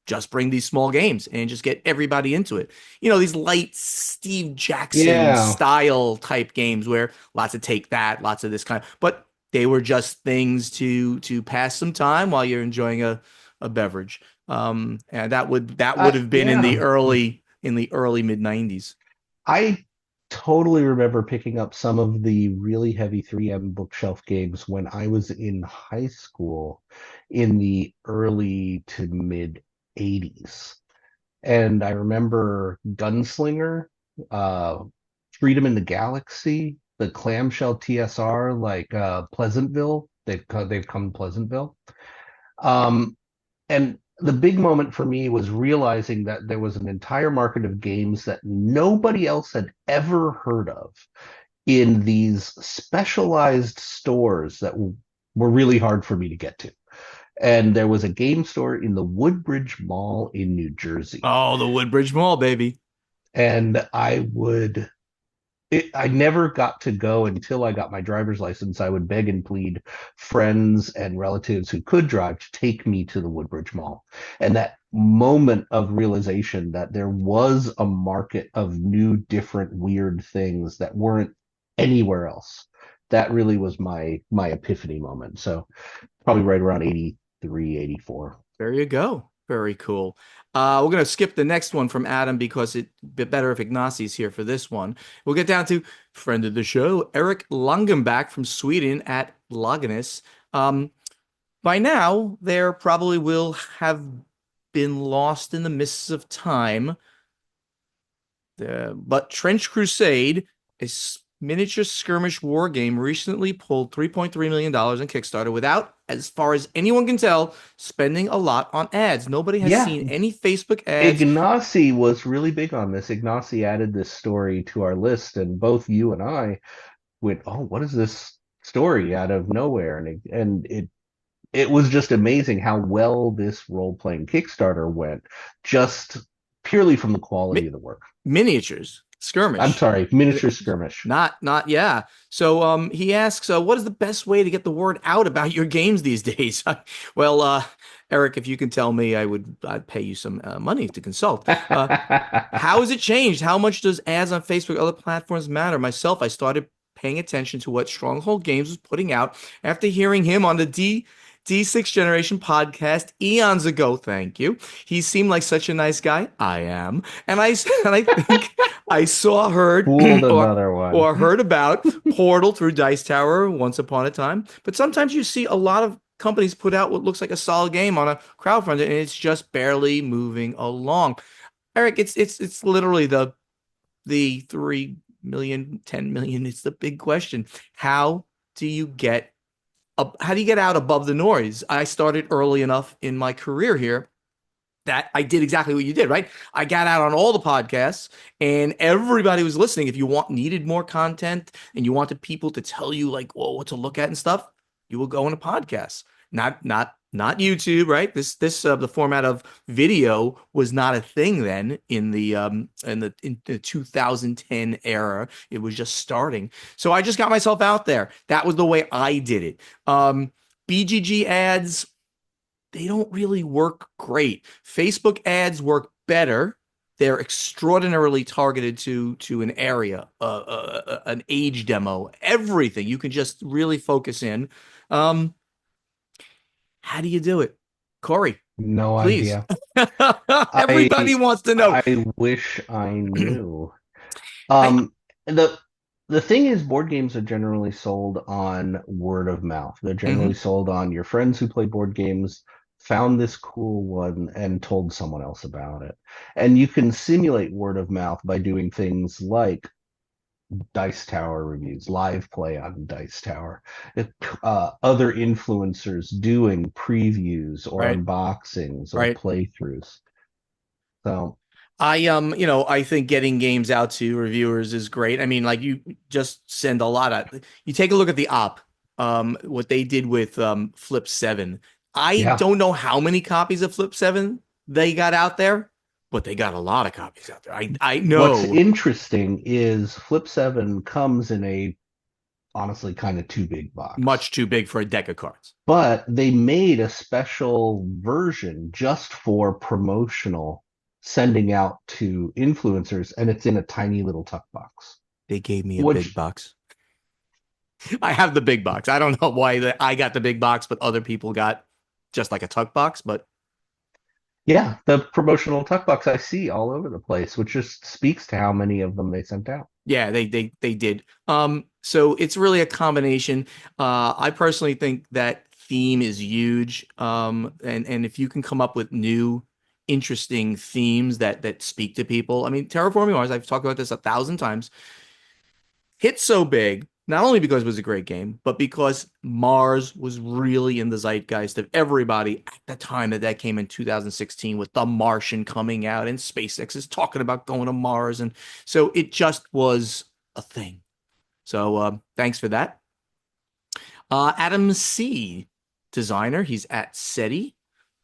[SPEAKER 2] just bring these small games and just get everybody into it. These light Steve Jackson
[SPEAKER 1] Yeah.
[SPEAKER 2] style type games where lots of take that, lots of this kind, but they were just things to pass some time while you're enjoying a beverage. And that would have been in the
[SPEAKER 1] Yeah.
[SPEAKER 2] early mid 90s.
[SPEAKER 1] I totally remember picking up some of the really heavy 3M bookshelf games when I was in high school in the early to mid 80s. And I remember Gunslinger, uh, Freedom in the Galaxy, the clamshell TSR, like Pleasantville. They've come to Pleasantville. Um, and the big moment for me was realizing that there was an entire market of games that nobody else had ever heard of in these specialized stores that were really hard for me to get to. And there was a game store in the Woodbridge Mall in New Jersey.
[SPEAKER 2] Oh, the Woodbridge Mall, baby.
[SPEAKER 1] And I never got to go until I got my driver's license. I would beg and plead friends and relatives who could drive to take me to the Woodbridge Mall. And that moment of realization that there was a market of new, different, weird things that weren't anywhere else. That really was my epiphany moment. So probably right around 83, 84.
[SPEAKER 2] There you go. Very cool. We're going to skip the next one from Adam because it'd be better if Ignacio's here for this one. We'll get down to friend of the show, Eric Langenbach from Sweden at Laganus. By now, there probably will have been lost in the mists of time. But Trench Crusade, a miniature skirmish war game, recently pulled $3.3 million in Kickstarter without, as far as anyone can tell, spending a lot on ads. Nobody has
[SPEAKER 1] Yeah,
[SPEAKER 2] seen any Facebook ads.
[SPEAKER 1] Ignacy was really big on this. Ignacy added this story to our list, and both you and I went, "Oh, what is this story out of nowhere?" And it was just amazing how well this role playing Kickstarter went, just purely from the quality
[SPEAKER 2] Mi
[SPEAKER 1] of the work.
[SPEAKER 2] miniatures,
[SPEAKER 1] I'm
[SPEAKER 2] skirmish.
[SPEAKER 1] sorry, miniature skirmish.
[SPEAKER 2] Yeah. So he asks, what is the best way to get the word out about your games these days? Well, Eric, if you can tell me, I'd pay you some money to consult. How has it changed? How much does ads on Facebook, other platforms matter? Myself, I started paying attention to what Stronghold Games was putting out after hearing him on the D6 Generation podcast eons ago. Thank you. He seemed like such a nice guy. I am. And I and I think I saw, heard,
[SPEAKER 1] Fooled
[SPEAKER 2] or
[SPEAKER 1] another one.
[SPEAKER 2] or heard about Portal through Dice Tower once upon a time. But sometimes you see a lot of companies put out what looks like a solid game on a crowdfunder, and it's just barely moving along. Eric, it's literally the 3 million, 10 million. It's the big question. How do you get how do you get out above the noise? I started early enough in my career here that I did exactly what you did, right? I got out on all the podcasts and everybody was listening. If you needed more content and you wanted people to tell you like, whoa, what to look at and stuff, you will go into podcasts, not YouTube, right? The format of video was not a thing then in the 2010 era. It was just starting. So I just got myself out there. That was the way I did it. BGG ads, they don't really work great. Facebook ads work better. They're extraordinarily targeted to an area, an age demo, everything. You can just really focus in. Um, how do you do it, Corey?
[SPEAKER 1] No
[SPEAKER 2] Please.
[SPEAKER 1] idea.
[SPEAKER 2] Everybody
[SPEAKER 1] I
[SPEAKER 2] wants to know.
[SPEAKER 1] I wish I knew.
[SPEAKER 2] I
[SPEAKER 1] Um, the the thing is, board games are generally sold on word of mouth. They're generally
[SPEAKER 2] Mhm.
[SPEAKER 1] sold on your friends who play board games found this cool one and told someone else about it. And you can simulate word of mouth by doing things like Dice Tower reviews, live play on Dice Tower, other influencers doing previews or
[SPEAKER 2] Right,
[SPEAKER 1] unboxings or
[SPEAKER 2] right.
[SPEAKER 1] playthroughs. So,
[SPEAKER 2] I think getting games out to reviewers is great. I mean, like you just send a lot of you take a look at the op, what they did with Flip 7. I
[SPEAKER 1] yeah.
[SPEAKER 2] don't know how many copies of Flip 7 they got out there, but they got a lot of copies out there. I
[SPEAKER 1] What's
[SPEAKER 2] know
[SPEAKER 1] interesting is Flip 7 comes in a honestly kind of too big box.
[SPEAKER 2] much too big for a deck of cards.
[SPEAKER 1] But they made a special version just for promotional sending out to influencers, and it's in a tiny little tuck box.
[SPEAKER 2] They gave me a big
[SPEAKER 1] Which,
[SPEAKER 2] box. I have the big box. I don't know why I got the big box, but other people got just like a tuck box. But
[SPEAKER 1] yeah, the promotional tuck box I see all over the place, which just speaks to how many of them they sent out.
[SPEAKER 2] yeah, they did. So it's really a combination. I personally think that theme is huge. And if you can come up with new, interesting themes that speak to people. I mean, Terraforming Mars, I've talked about this 1,000 times, hit so big, not only because it was a great game, but because Mars was really in the zeitgeist of everybody at the time that came in 2016 with The Martian coming out and SpaceX is talking about going to Mars. And so it just was a thing. So thanks for that. Adam C., designer, he's at SETI.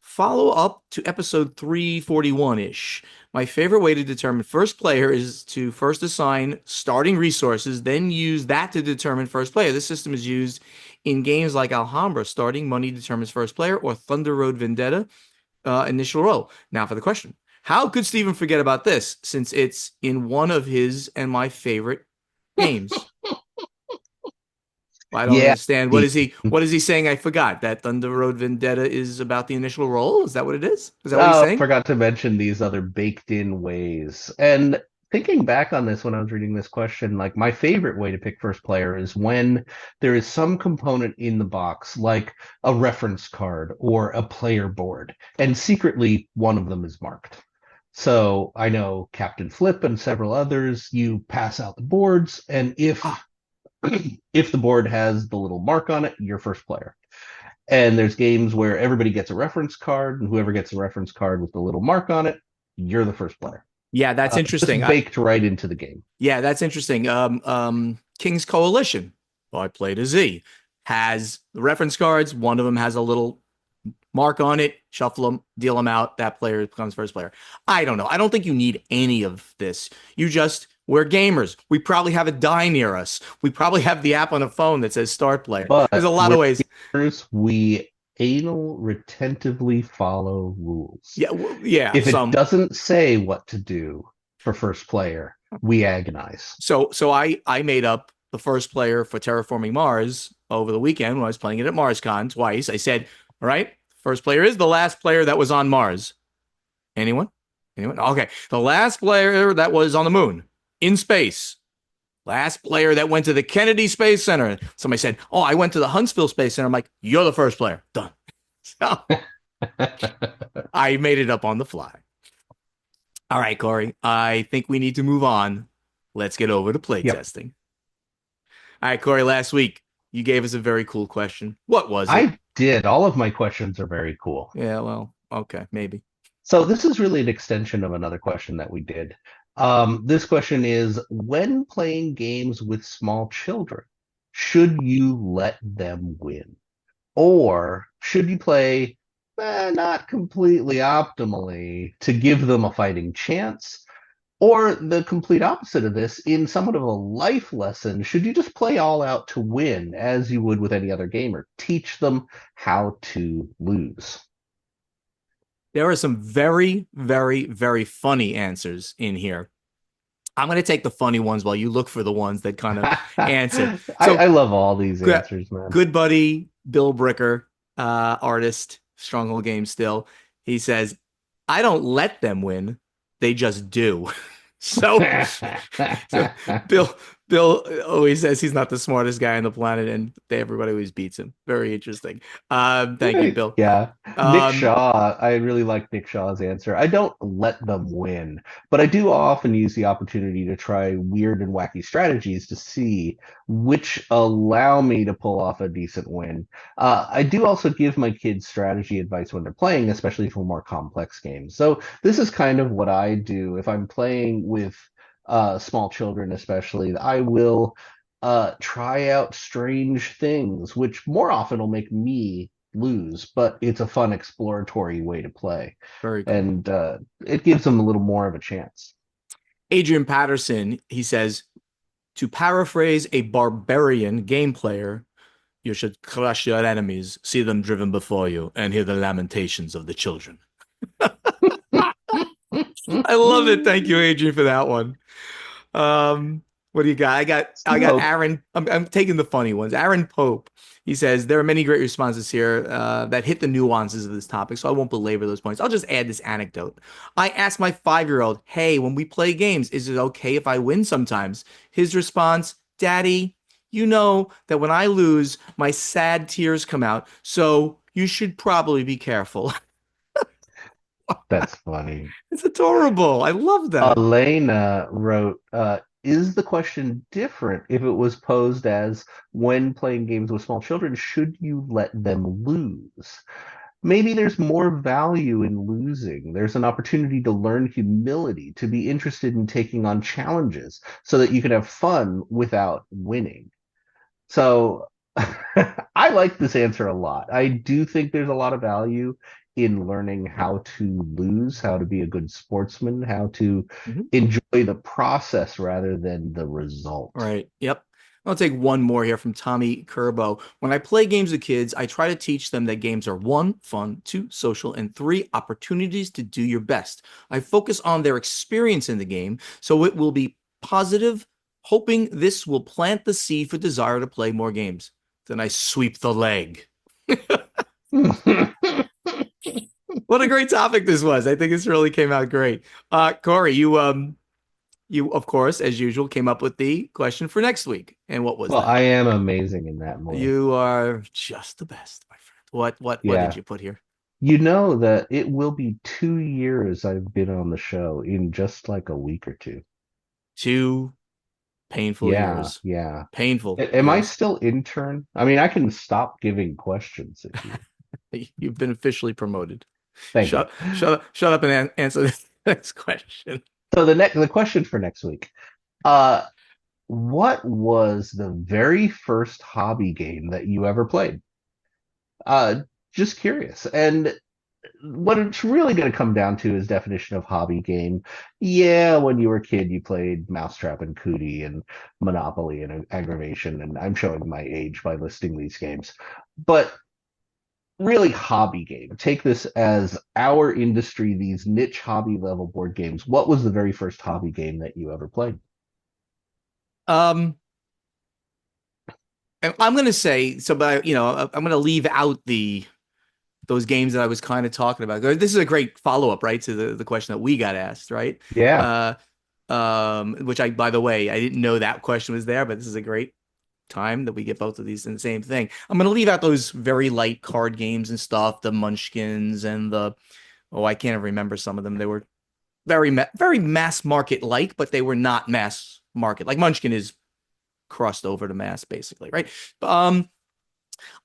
[SPEAKER 2] Follow up to episode 341-ish. My favorite way to determine first player is to first assign starting resources, then use that to determine first player. This system is used in games like Alhambra, starting money determines first player, or Thunder Road Vendetta, initial roll. Now for the question. How could Steven forget about this, since it's in one of his and my favorite games? I don't
[SPEAKER 1] Yeah.
[SPEAKER 2] understand. What is he saying? I forgot that Thunder Road Vendetta is about the initial roll. Is that what it is? Is that what he's
[SPEAKER 1] Oh,
[SPEAKER 2] saying?
[SPEAKER 1] forgot to mention these other baked in ways. And thinking back on this when I was reading this question, like my favorite way to pick first player is when there is some component in the box, like a reference card or a player board, and secretly one of them is marked. So I know Captain Flip and several others, you pass out the boards, and if
[SPEAKER 2] Ah,
[SPEAKER 1] if the board has the little mark on it, you're first player. And there's games where everybody gets a reference card, and whoever gets a reference card with the little mark on it, you're the first player.
[SPEAKER 2] yeah, that's interesting.
[SPEAKER 1] Just baked right into the game.
[SPEAKER 2] Yeah, that's interesting. King's Coalition, well, I played a Z, has the reference cards. One of them has a little mark on it, shuffle them, deal them out. That player becomes first player. I don't know. I don't think you need any of this. We're gamers. We probably have a die near us. We probably have the app on a phone that says start player. There's a
[SPEAKER 1] But
[SPEAKER 2] lot
[SPEAKER 1] we're
[SPEAKER 2] of ways.
[SPEAKER 1] gamers, we anal retentively follow rules.
[SPEAKER 2] Yeah, well, yeah,
[SPEAKER 1] If it
[SPEAKER 2] some.
[SPEAKER 1] doesn't say what to do for first player, we agonize.
[SPEAKER 2] So I made up the first player for Terraforming Mars over the weekend when I was playing it at MarsCon twice. I said, all right, first player is the last player that was on Mars. Anyone? Anyone? Okay. The last player that was on the moon in space. Last player that went to the Kennedy Space Center. Somebody said, oh, I went to the Huntsville Space Center. I'm like, you're the first player. Done. So I made it up on the fly. All right, Corey. I think we need to move on. Let's get over to
[SPEAKER 1] Yep.
[SPEAKER 2] playtesting. All right, Corey, last week you gave us a very cool question. What was it?
[SPEAKER 1] I did. All of my questions are very cool.
[SPEAKER 2] Yeah, well, okay, maybe.
[SPEAKER 1] So this is really an extension of another question that we did. This question is, when playing games with small children, should you let them win? Or should you play not completely optimally to give them a fighting chance? Or the complete opposite of this, in somewhat of a life lesson, should you just play all out to win as you would with any other gamer? Teach them how to lose.
[SPEAKER 2] There are some very, very, very funny answers in here. I'm going to take the funny ones while you look for the ones that kind of answer.
[SPEAKER 1] I
[SPEAKER 2] So,
[SPEAKER 1] love all these answers, man.
[SPEAKER 2] good buddy Bill Bricker, artist, Stronghold Games still, he says, I don't let them win. They just do. So, so Bill Bill always says he's not the smartest guy on the planet, and everybody always beats him. Very interesting. Thank you, Bill.
[SPEAKER 1] Yeah. Nick
[SPEAKER 2] Um,
[SPEAKER 1] Shaw, I really like Nick Shaw's answer. I don't let them win, but I do often use the opportunity to try weird and wacky strategies to see which allow me to pull off a decent win. I do also give my kids strategy advice when they're playing, especially for more complex games. So this is kind of what I do if I'm playing with small children, especially. I will try out strange things, which more often will make me lose, but it's a fun exploratory way to play.
[SPEAKER 2] Very cool.
[SPEAKER 1] And it gives them a little more of a chance.
[SPEAKER 2] Adrian Patterson, he says, to paraphrase a barbarian game player, you should crush your enemies, see them driven before you, and hear the lamentations of the children. I love it. Thank you, Adrian, for that one. What do you got? I got
[SPEAKER 1] So,
[SPEAKER 2] Aaron. I'm taking the funny ones. Aaron Pope. He says there are many great responses here that hit the nuances of this topic, so I won't belabor those points. I'll just add this anecdote. I asked my 5-year-old, "Hey, when we play games, is it okay if I win sometimes?" His response, "Daddy, you know that when I lose, my sad tears come out, so you should probably be careful."
[SPEAKER 1] that's funny.
[SPEAKER 2] It's adorable. I love that.
[SPEAKER 1] Elena wrote, is the question different if it was posed as when playing games with small children, should you let them lose? Maybe there's more value in losing. There's an opportunity to learn humility, to be interested in taking on challenges so that you can have fun without winning. So I like this answer a lot. I do think there's a lot of value in learning how to lose, how to be a good sportsman, how to
[SPEAKER 2] Mhm.
[SPEAKER 1] enjoy the process rather than the
[SPEAKER 2] All
[SPEAKER 1] result.
[SPEAKER 2] right. Yep. I'll take one more here from Tommy Kerbo. When I play games with kids, I try to teach them that games are one, fun, two, social, and three, opportunities to do your best. I focus on their experience in the game, so it will be positive, hoping this will plant the seed for desire to play more games. Then I sweep the leg. What a great topic this was. I think this really came out great. Corey, you of course, as usual, came up with the question for next week. And what was
[SPEAKER 1] Well,
[SPEAKER 2] that?
[SPEAKER 1] I am amazing in that way.
[SPEAKER 2] You are just the best, my friend. What did
[SPEAKER 1] Yeah.
[SPEAKER 2] you put here?
[SPEAKER 1] You know that it will be 2 years I've been on the show in just like a week or two.
[SPEAKER 2] Two painful
[SPEAKER 1] Yeah,
[SPEAKER 2] years.
[SPEAKER 1] yeah.
[SPEAKER 2] Painful
[SPEAKER 1] Am I
[SPEAKER 2] years.
[SPEAKER 1] still intern? I mean, I can stop giving questions if you.
[SPEAKER 2] You've been officially promoted.
[SPEAKER 1] Thank you.
[SPEAKER 2] Shut up and answer the next question.
[SPEAKER 1] So the question for next week. Uh, what was the very first hobby game that you ever played? Uh, just curious. And what it's really going to come down to is definition of hobby game. Yeah, when you were a kid, you played Mousetrap and Cootie and Monopoly and Aggravation, and I'm showing my age by listing these games. But really, hobby game. Take this as our industry, these niche hobby level board games. What was the very first hobby game that you ever played?
[SPEAKER 2] Um, and I'm gonna say so, but I'm gonna leave out those games that I was kind of talking about. This is a great follow up, right, to the question that we got asked, right?
[SPEAKER 1] Yeah.
[SPEAKER 2] Uh, which by the way, I didn't know that question was there, but this is a great time that we get both of these in the same thing. I'm gonna leave out those very light card games and stuff, the Munchkins and I can't even remember some of them. They were very mass market like, but they were not mass market. Like Munchkin is crossed over to mass, basically, right? Um,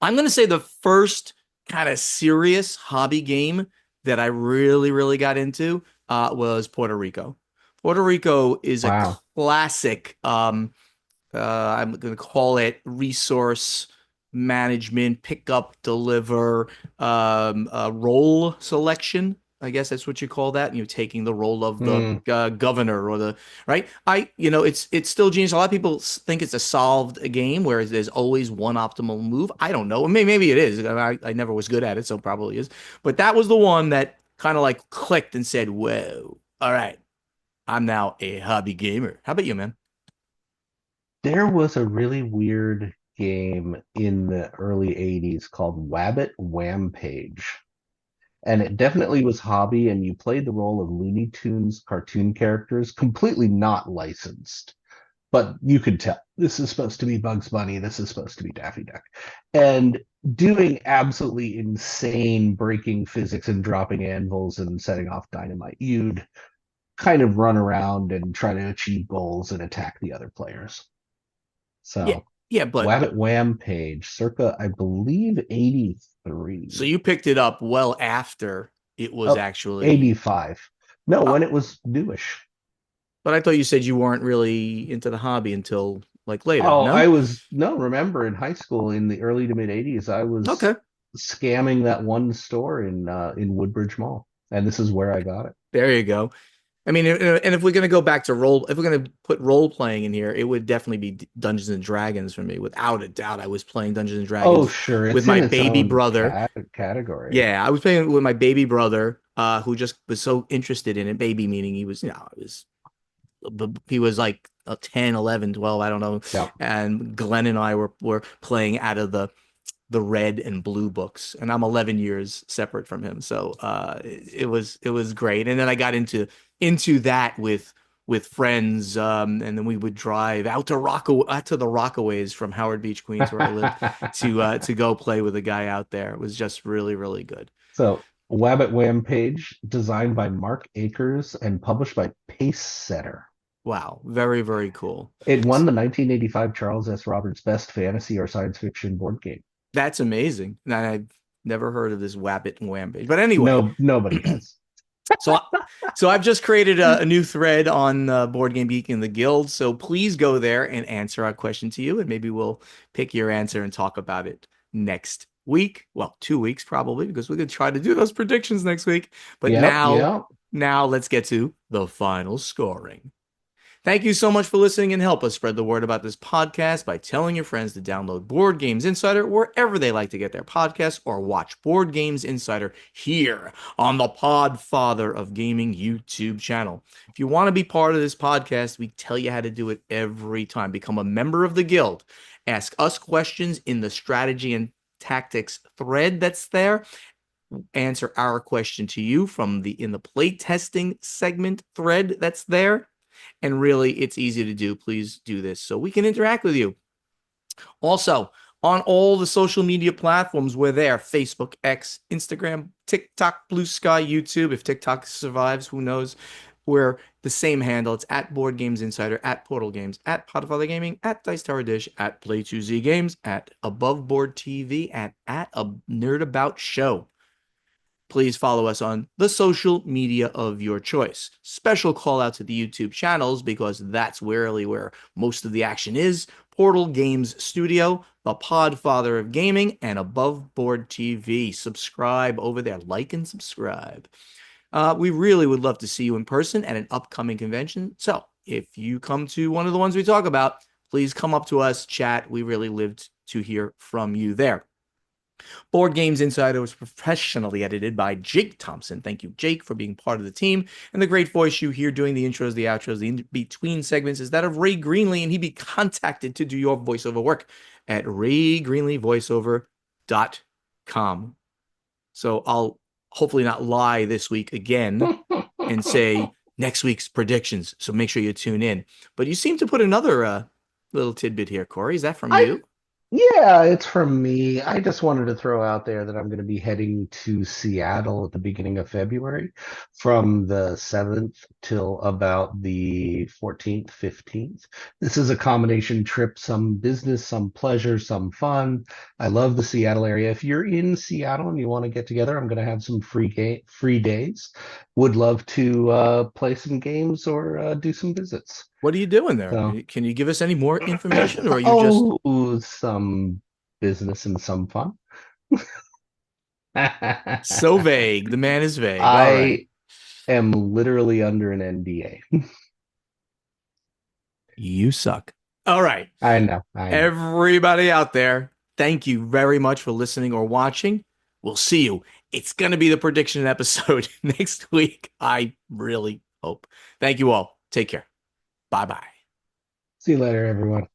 [SPEAKER 2] I'm gonna say the first kind of serious hobby game that I really got into was Puerto Rico. Puerto Rico is a
[SPEAKER 1] Wow.
[SPEAKER 2] classic. I'm going to call it resource management, pick up, deliver, role selection. I guess that's what you call that. You're taking the role of the
[SPEAKER 1] Hmm.
[SPEAKER 2] governor or the right. It's still genius. A lot of people think it's a solved game, whereas there's always one optimal move. I don't know. Maybe it is. I never was good at it, so probably is. But that was the one that kind of like clicked and said, "Whoa, all right, I'm now a hobby gamer." How about you, man?
[SPEAKER 1] There was a really weird game in the early 80s called Wabbit Wampage. And it definitely was hobby, and you played the role of Looney Tunes cartoon characters, completely not licensed. But you could tell this is supposed to be Bugs Bunny, this is supposed to be Daffy Duck. And doing absolutely insane breaking physics and dropping anvils and setting off dynamite. You'd kind of run around and try to achieve goals and attack the other players.
[SPEAKER 2] Yeah,
[SPEAKER 1] So
[SPEAKER 2] yeah, but
[SPEAKER 1] Wabbit Wham page, circa I believe
[SPEAKER 2] so
[SPEAKER 1] 83.
[SPEAKER 2] you picked it up well after it was
[SPEAKER 1] Oh,
[SPEAKER 2] actually.
[SPEAKER 1] 85. No,
[SPEAKER 2] Uh,
[SPEAKER 1] when it was newish.
[SPEAKER 2] but I thought you said you weren't really into the hobby until like later.
[SPEAKER 1] Oh, I
[SPEAKER 2] No?
[SPEAKER 1] was no, remember in high school in the early to mid 80s, I was
[SPEAKER 2] Okay.
[SPEAKER 1] scamming that one store in Woodbridge Mall. And this is where I got it.
[SPEAKER 2] There you go. I mean, and if we're gonna go back to if we're gonna put role playing in here, it would definitely be Dungeons and Dragons for me, without a doubt. I was playing Dungeons and
[SPEAKER 1] Oh,
[SPEAKER 2] Dragons
[SPEAKER 1] sure.
[SPEAKER 2] with
[SPEAKER 1] It's in
[SPEAKER 2] my
[SPEAKER 1] its
[SPEAKER 2] baby
[SPEAKER 1] own
[SPEAKER 2] brother.
[SPEAKER 1] category.
[SPEAKER 2] Yeah, I was playing with my baby brother, who just was so interested in it. Baby meaning he was, he was like 10, 11, 12, I don't know.
[SPEAKER 1] Yeah.
[SPEAKER 2] And Glenn and I were playing out of the red and blue books, and I'm 11 years separate from him. So it was great. And then I got into that with friends, and then we would drive out to the Rockaways from Howard Beach, Queens, where I lived, to go play with a guy out there. It was just really good.
[SPEAKER 1] So Wabbit Wham page, designed by Mark Akers and published by Pace Setter.
[SPEAKER 2] Wow, very cool.
[SPEAKER 1] It won the 1985 Charles S. Roberts Best Fantasy or Science Fiction Board Game.
[SPEAKER 2] That's amazing. And I've never heard of this Wabbit and Wham-Page. But anyway,
[SPEAKER 1] No, nobody has.
[SPEAKER 2] so so I've just created a new thread on Board Game Geek in the Guild. So please go there and answer our question to you, and maybe we'll pick your answer and talk about it next week. Well, 2 weeks probably, because we're gonna try to do those predictions next week. But
[SPEAKER 1] Yep,
[SPEAKER 2] now,
[SPEAKER 1] yep.
[SPEAKER 2] now let's get to the final scoring. Thank you so much for listening, and help us spread the word about this podcast by telling your friends to download Board Games Insider wherever they like to get their podcasts, or watch Board Games Insider here on the Podfather of Gaming YouTube channel. If you want to be part of this podcast, we tell you how to do it every time. Become a member of the guild Ask us questions in the strategy and tactics thread that's there. Answer our question to you from the in the play testing segment thread that's there. And really, it's easy to do. Please do this so we can interact with you. Also, on all the social media platforms, we're there: Facebook, X, Instagram, TikTok, Blue Sky, YouTube. If TikTok survives, who knows? We're the same handle. It's at Board Games Insider, at Portal Games, at Podfather Gaming, at Dice Tower Dish, at Play2Z Games, at Above Board TV, and at a Nerd About Show. Please follow us on the social media of your choice. Special call out to the YouTube channels because that's really where most of the action is. Portal Games Studio, the Podfather of Gaming, and Above Board TV. Subscribe over there. Like and subscribe. We really would love to see you in person at an upcoming convention. So if you come to one of the ones we talk about, please come up to us, chat. We really lived to hear from you there. Board Games Insider was professionally edited by Jake Thompson. Thank you, Jake, for being part of the team. And the great voice you hear doing the intros, the outros, the in-between segments is that of Ray Greenlee, and he'd be contacted to do your voiceover work at raygreenleevoiceover.com. So I'll hopefully not lie this week again and say next week's predictions. So make sure you tune in. But you seem to put another little tidbit here, Corey. Is that from
[SPEAKER 1] I
[SPEAKER 2] you?
[SPEAKER 1] Yeah, it's from me. I just wanted to throw out there that I'm going to be heading to Seattle at the beginning of February from the 7th till about the 14th, 15th. This is a combination trip, some business, some pleasure, some fun. I love the Seattle area. If you're in Seattle and you want to get together, I'm going to have some free days. Would love to play some games or do some visits.
[SPEAKER 2] What are you doing there?
[SPEAKER 1] So.
[SPEAKER 2] Can you give us any more information, or are you just
[SPEAKER 1] Oh, some business and some fun.
[SPEAKER 2] so vague? The man is vague. All right.
[SPEAKER 1] I am literally under an NDA.
[SPEAKER 2] You suck. All right.
[SPEAKER 1] I know, I know.
[SPEAKER 2] Everybody out there, thank you very much for listening or watching. We'll see you. It's going to be the prediction episode next week. I really hope. Thank you all. Take care. Bye bye.
[SPEAKER 1] See you later, everyone.